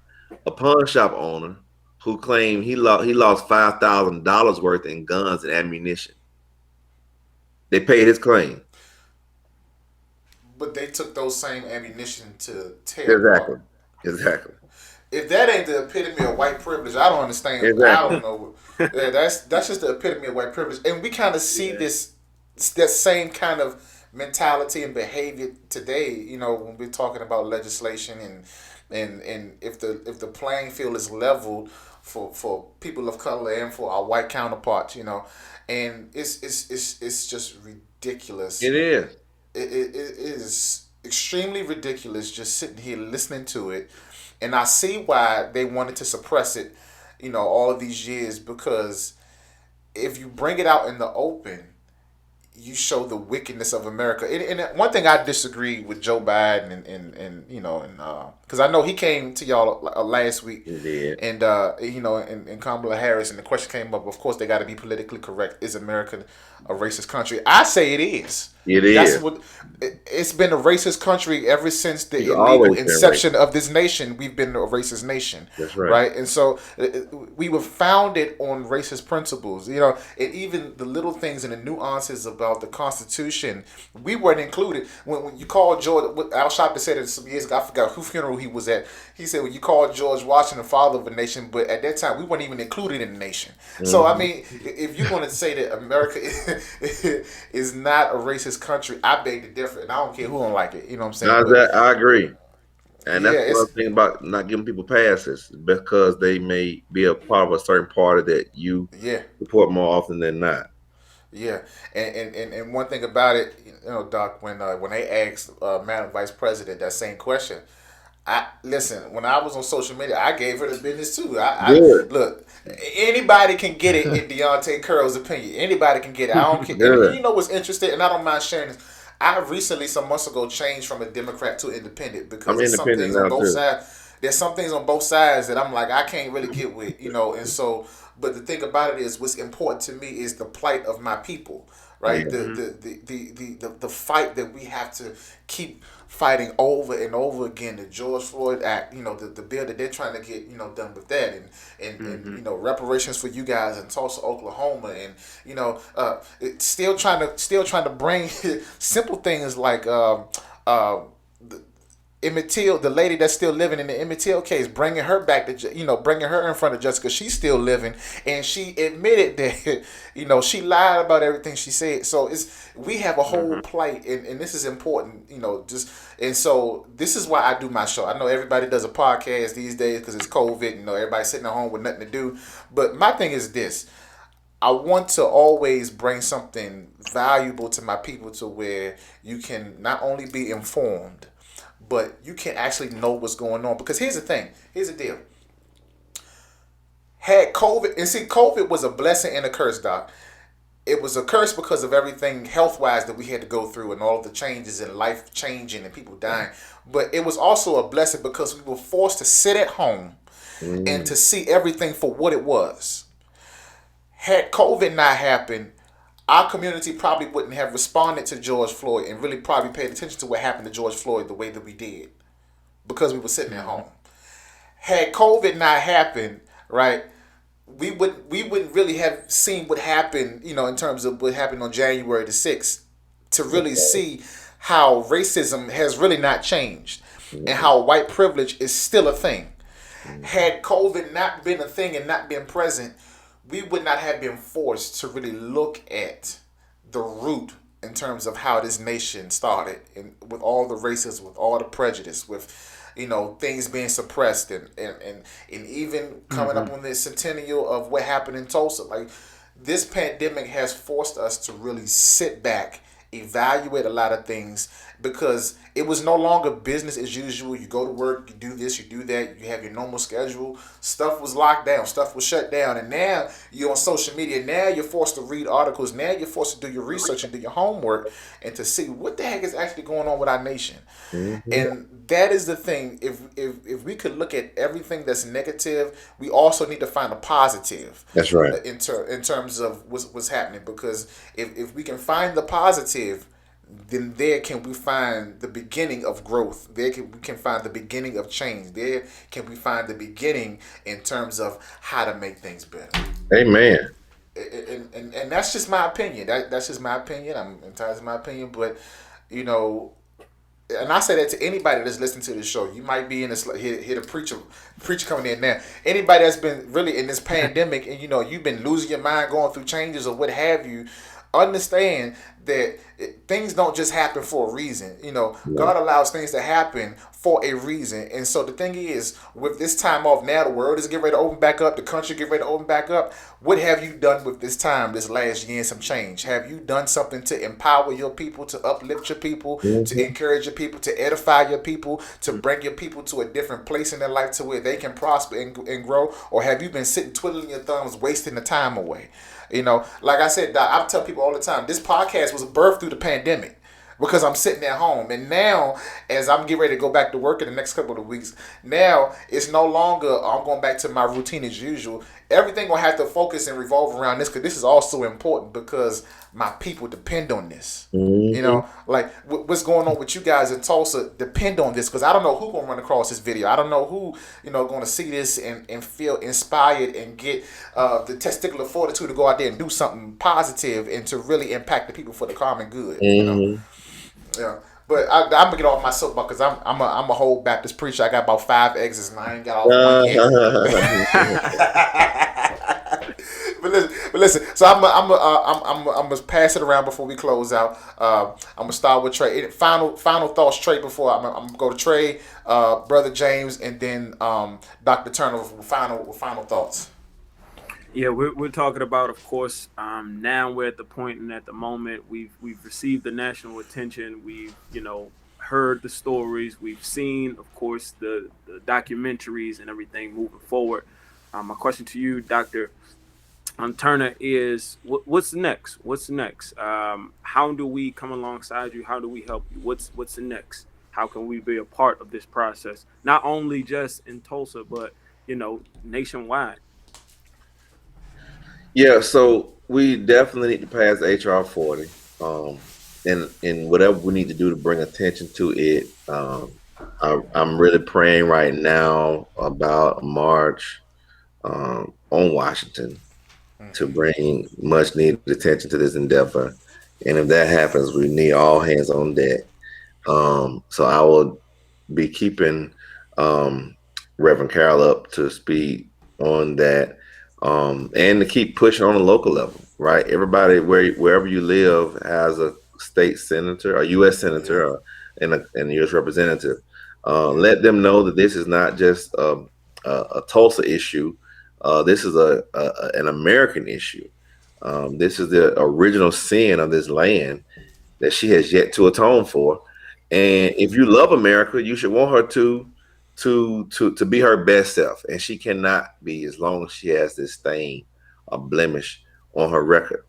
a pawn shop owner who claimed he lost $5,000 worth in guns and ammunition. They paid his claim. But they took those same ammunition to tear apart. Exactly. Exactly. If that ain't the epitome of white privilege, I don't understand. I Exactly. don't know. Yeah, that's just the epitome of white privilege, and we kind of see that same kind of mentality and behavior today. You know, when we're talking about legislation and if the playing field is leveled for people of color and for our white counterparts, you know, and it's just ridiculous. It is. It is extremely ridiculous just sitting here listening to it, and I see why they wanted to suppress it, you know, all of these years, because if you bring it out in the open, you show the wickedness of America. And one thing I disagree with Joe Biden and you know, and because I know he came to y'all last week, He did. and you know, and Kamala Harris, and the question came up. Of course, they got to be politically correct. Is America a racist country? I say it is. It That's is. what it's been a racist country ever since the It's illegal always been inception of this nation. We've been a racist nation. That's right. Right, and so we were founded on racist principles. You know, and even the little things and the nuances about the Constitution, we weren't included. When you called George, Al Sharpton said it some years ago. I forgot whose funeral he was at. He said, "Well, you called George Washington father of a nation, but at that time we weren't even included in the nation." So I mean, if you're going to say that America is not a racist country, I beg to differ, and I don't care who don't like it. You know what I'm saying? Now But that I agree. And yeah, that's it's one thing about not giving people passes because they may be a part of a certain party that you yeah. support more often than not. Yeah, and one thing about it, you know, Doc, when they asked Madam Vice President that same question, I listen. When I was on social media, I gave her the business too. I Good. look, anybody can get it in Deontay Curl's opinion. Anybody can get it. I don't care. And Good. you know what's interesting, and I don't mind sharing this. I recently, some months ago, changed from a Democrat to independent because I'm there's some independent things on now both too. sides. There's some things on both sides that I'm like I can't really get with, you know. And so, but the thing about it is, what's important to me is the plight of my people, right? Yeah. The fight that we have to keep fighting over and over again. The George Floyd Act, you know, the bill that they're trying to get, you know, done with that, and you know, reparations for you guys in Tulsa, Oklahoma, and you know, it's still trying to bring simple things like Emmett Till, the lady that's still living in the Emmett Till case, bringing her back to, you know, bringing her in front of justice because she's still living, and she admitted that, you know, she lied about everything she said. So we have a whole plight, and this is important, you know, and so this is why I do my show. I know everybody does a podcast these days because it's COVID, you know, everybody's sitting at home with nothing to do, but my thing is this. I want to always bring something valuable to my people to where you can not only be informed, but you can actually know what's going on. Because here's the thing. Here's the deal. Had COVID, and see, COVID was a blessing and a curse, Doc. It was a curse because of everything health-wise that we had to go through and all of the changes and life changing and people dying. But it was also a blessing because we were forced to sit at home and to see everything for what it was. Had COVID not happened, our community probably wouldn't have responded to George Floyd and really probably paid attention to what happened to George Floyd the way that we did because we were sitting at home. Had COVID not happened, right, we wouldn't really have seen what happened, you know, in terms of what happened on January the 6th to really see how racism has really not changed and how white privilege is still a thing. Had COVID not been a thing and not been present, we would not have been forced to really look at the root in terms of how this nation started, and with all the racism, with all the prejudice, with, you know, things being suppressed, and even coming up on the Centennial of what happened in Tulsa. Like, this pandemic has forced us to really sit back, evaluate a lot of things, because It was no longer business as usual. You go to work, you do this, you do that, you have your normal schedule. Stuff was locked down, stuff was shut down, and now you're on social media. Now you're forced to read articles. Now you're forced to do your research and do your homework and to see what the heck is actually going on with our nation. Mm-hmm. And that is the thing. If we could look at everything that's negative, we also need to find a positive That's right. in terms of what's happening. Because if we can find the positive, then there can we find the beginning of growth. We can find the beginning of change. There can we find the beginning in terms of how to make things better. Amen. And that's just my opinion. That's just my opinion. I'm entitled to my opinion, but you know, and I say that to anybody that's listening to this show. You might be in this hit a preacher coming in now. Anybody that's been really in this pandemic and you know you've been losing your mind going through changes or what have you, understand that things don't just happen for a reason. You know, God allows things to happen for a reason. And so the thing is, with this time off now, the world is getting ready to open back up. The country getting ready to open back up. What have you done with this time, this last year and some change? Have you done something to empower your people, to uplift your people, to encourage your people, to edify your people, to bring your people to a different place in their life to where they can prosper and grow? Or have you been sitting twiddling your thumbs, wasting the time away? You know, like I said, Doc, I tell people all the time, this podcast was birthed through the pandemic because I'm sitting at home. And now, as I'm getting ready to go back to work in the next couple of weeks, now it's no longer, I'm going back to my routine as usual. Everything will have to focus and revolve around this because this is also important because my people depend on this. Mm-hmm. You know, like what's going on with you guys in Tulsa depend on this because I don't know who's going to run across this video. I don't know who, you know, going to see this and feel inspired and get the testicular fortitude to go out there and do something positive and to really impact the people for the common good. Mm-hmm. You know, yeah. But I'm gonna get off my soapbox because I'm a whole Baptist preacher. I got about 5 exits and I ain't got off one yet. But listen. So I'm gonna pass it around before we close out. I'm gonna start with Trey. Final thoughts, Trey. Before I'm gonna go to Trey, Brother James, and then Dr. Turner with final thoughts. Yeah, we're talking about, of course, now we're at the point and at the moment we've received the national attention. We've, you know, heard the stories. We've seen, of course, the documentaries and everything moving forward. My question to you, Dr. Turner, is what's next? What's next? How do we come alongside you? How do we help you? What's the next? How can we be a part of this process? Not only just in Tulsa, but, you know, nationwide. Yeah, so we definitely need to pass HR 40, and whatever we need to do to bring attention to it. I'm really praying right now about a march on Washington to bring much needed attention to this endeavor, and if that happens, we need all hands on deck. So I will be keeping Reverend Carroll up to speed on that. And to keep pushing on a local level, right? Everybody, wherever you live, has a state senator, a U.S. senator, and a U.S. representative. Let them know that this is not just a Tulsa issue. This is an American issue. This is the original sin of this land that she has yet to atone for. And if you love America, you should want her to be her best self, and she cannot be as long as she has this stain, a blemish on her record.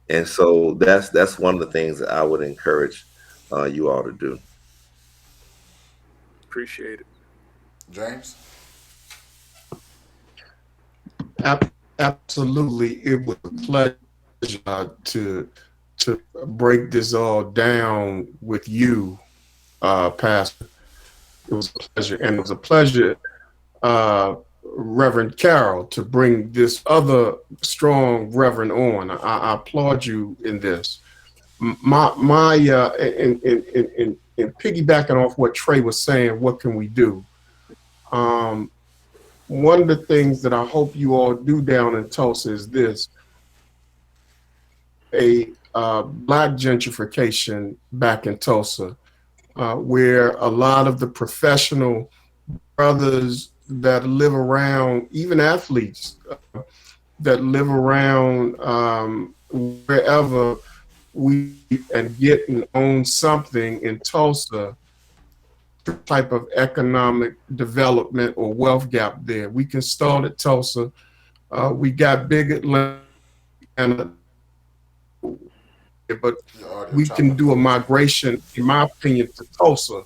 And so that's one of the things that I would encourage you all to do. Appreciate it. James? Absolutely. It was a pleasure to break this all down with you, Pastor. It was a pleasure, and it was a pleasure, Reverend Carroll, to bring this other strong Reverend on. I applaud you in this. In piggybacking off what Trey was saying, what can we do? One of the things that I hope you all do down in Tulsa is this: a black gentrification back in Tulsa. Where a lot of the professional brothers that live around, even athletes that live around wherever we and get and own something in Tulsa, type of economic development or wealth gap there. We can start at Tulsa. We got big Atlanta, but Your audio we can chopping do a up. migration, in my opinion, to Tulsa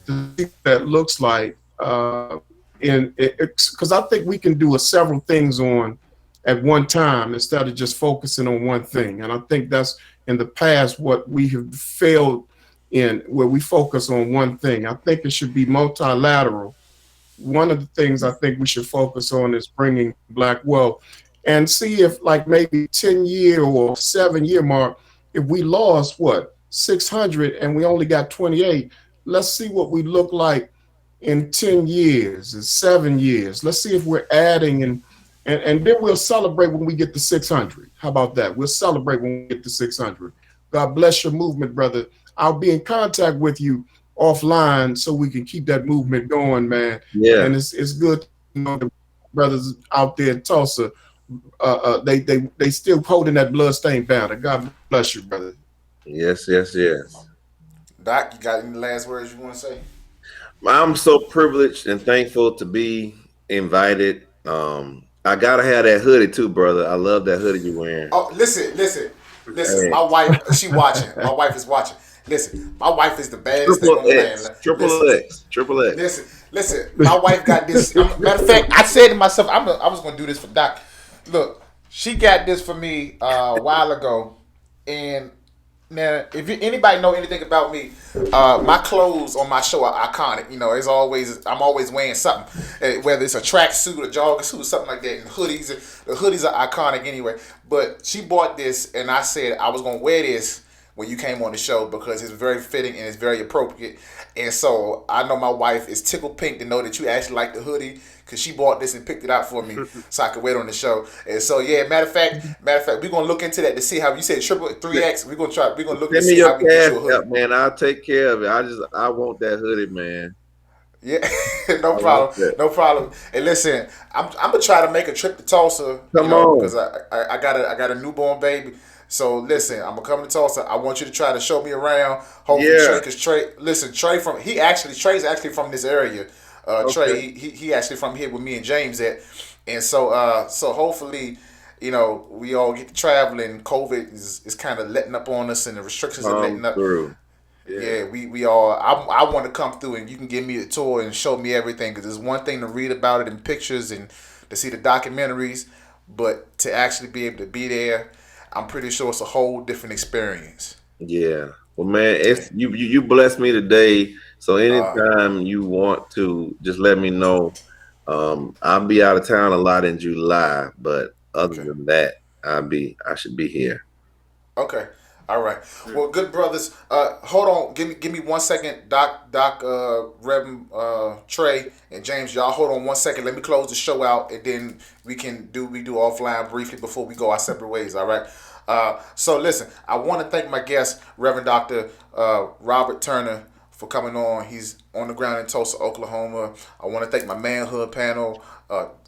to see what that looks like. Because I think we can do several things on at one time instead of just focusing on one thing. And I think that's in the past what we have failed in, where we focus on one thing. I think it should be multilateral. One of the things I think we should focus on is bringing Black wealth and see if, like, maybe 10-year or 7-year mark, if we lost what 600 and we only got 28, let's see what we look like in 10 years and 7 years. Let's see if we're adding, and then we'll celebrate when we get to 600. How about that? We'll celebrate when we get to 600. God bless your movement, brother. I'll be in contact with you offline so we can keep that movement going, man. Yeah. And it's good to know the brothers out there in Tulsa. They still holding that bloodstained banner. God bless you, brother. Yes, yes, yes. Doc, you got any last words you want to say? I'm so privileged and thankful to be invited. I gotta have that hoodie too, brother. I love that hoodie you're wearing. Oh, listen. Hey. My wife, she watching. My wife is watching. Listen, my wife is the baddest thing on the land. Triple X. Listen. My wife got this. Matter of fact, I said to myself, I was going to do this for Doc. Look, she got this for me a while ago, and now, if anybody know anything about me, my clothes on my show are iconic. You know, I'm always wearing something, whether it's a tracksuit, a jogging suit, or something like that. And hoodies, the hoodies are iconic anyway. But she bought this, and I said I was gonna wear this when you came on the show because it's very fitting and it's very appropriate. And so I know my wife is tickled pink to know that you actually like the hoodie because she bought this and picked it out for me so I could wear it on the show. And so yeah, matter of fact, we're gonna look into that to see how you said 3X. We're gonna look and see how we get you a hoodie. Up, man. I'll take care of it. I want that hoodie, man. Yeah, no problem. And listen, I'm gonna try to make a trip to Tulsa. Come on, because I got a newborn baby. So listen, I'm gonna come to Tulsa. I want you to try to show me around. Hopefully, Trey's actually from this area. Trey, he actually from here with me and James at, and so hopefully, we all get to travel. And COVID is kind of letting up on us, and the restrictions are letting up. Through. Yeah, we all. I want to come through, and you can give me a tour and show me everything. Because there's one thing to read about it in pictures and to see the documentaries, but to actually be able to be there, I'm pretty sure it's a whole different experience. Yeah. Well, man, it's you blessed me today. So anytime you want to, just let me know. I'll be out of town a lot in July, but other than that, I should be here. Okay. All right. Well, good brothers. Hold on. Give me 1 second, Doc, Reverend, Trey, and James. Y'all hold on 1 second. Let me close the show out, and then we do offline briefly before we go our separate ways. All right. So listen, I want to thank my guest, Reverend Dr. Robert Turner, for coming on. He's on the ground in Tulsa, Oklahoma. I want to thank my Manhood panel,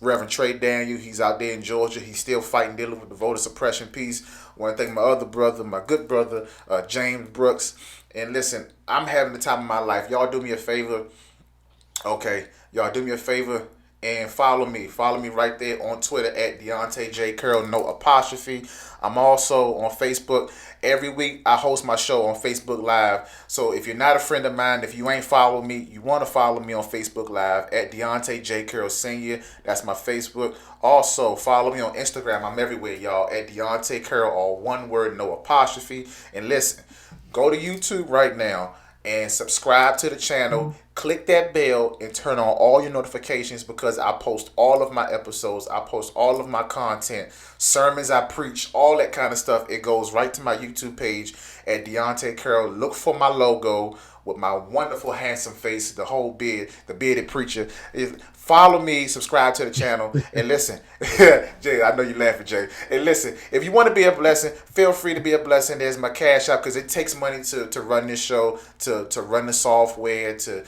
Reverend Trey Daniel. He's out there in Georgia. He's still fighting, dealing with the voter suppression piece. I want to thank my other brother, my good brother, James Brooks. And listen, I'm having the time of my life. Y'all do me a favor. Okay, y'all do me a favor and follow me. Follow me right there on Twitter at Deontay J. Carroll, no apostrophe. I'm also on Facebook. Every week I host my show on Facebook Live. So if you're not a friend of mine, if you ain't followed me, you want to follow me on Facebook Live at Deontay J. Carroll Sr. That's my Facebook. Also, follow me on Instagram. I'm everywhere, y'all, at Deontay Carroll, all one word, no apostrophe. And listen, go to YouTube right now and subscribe to the channel. Click that bell and turn on all your notifications because I post all of my episodes. I post all of my content, sermons I preach, all that kind of stuff. It goes right to my YouTube page at Deontay Carroll. Look for my logo with my wonderful, handsome face, the whole beard, the bearded preacher. Follow me, subscribe to the channel, and listen. Jay, I know you laughing, Jay. And listen, if you want to be a blessing, feel free to be a blessing. There's my cash app, because it takes money to run this show, to run the software, to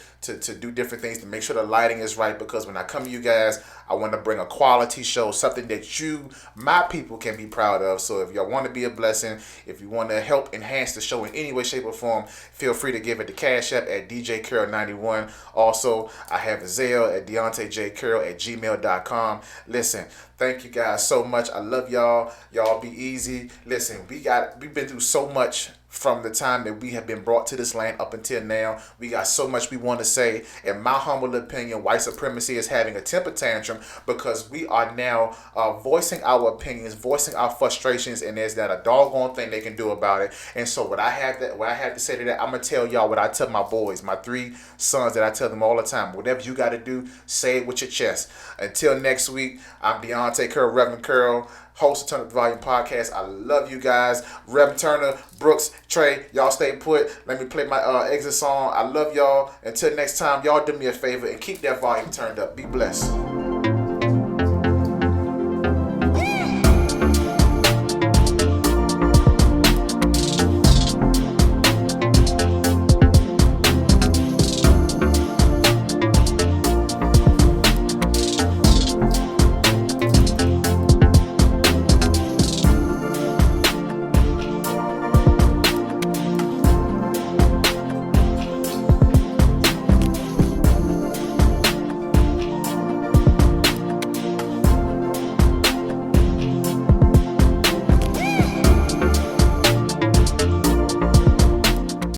do different things, to make sure the lighting is right. Because when I come to you guys, I want to bring a quality show, something that you, my people, can be proud of. So if y'all want to be a blessing, if you want to help enhance the show in any way, shape, or form, feel free to give it the cash app at DJ Carroll 91. Also, I have a Zelle at DeontayJCarroll@gmail.com. Listen, thank you guys so much. I love y'all. Y'all be easy. Listen, we've been through so much from the time that we have been brought to this land up until now. We got so much we want to say. In my humble opinion, white supremacy is having a temper tantrum because we are now voicing our opinions, voicing our frustrations, and there's not a doggone thing they can do about it. And so what I have to say to that, I'm gonna tell y'all what I tell my boys, my 3 sons, that I tell them all the time. Whatever you got to do, say it with your chest. Until next week, I'm Deontay Carroll, Reverend Carroll, host of Turn Up the Volume podcast. I love you guys. Reverend Turner, Brooks, Trey, y'all stay put. Let me play my exit song. I love y'all. Until next time, y'all do me a favor and keep that volume turned up. Be blessed.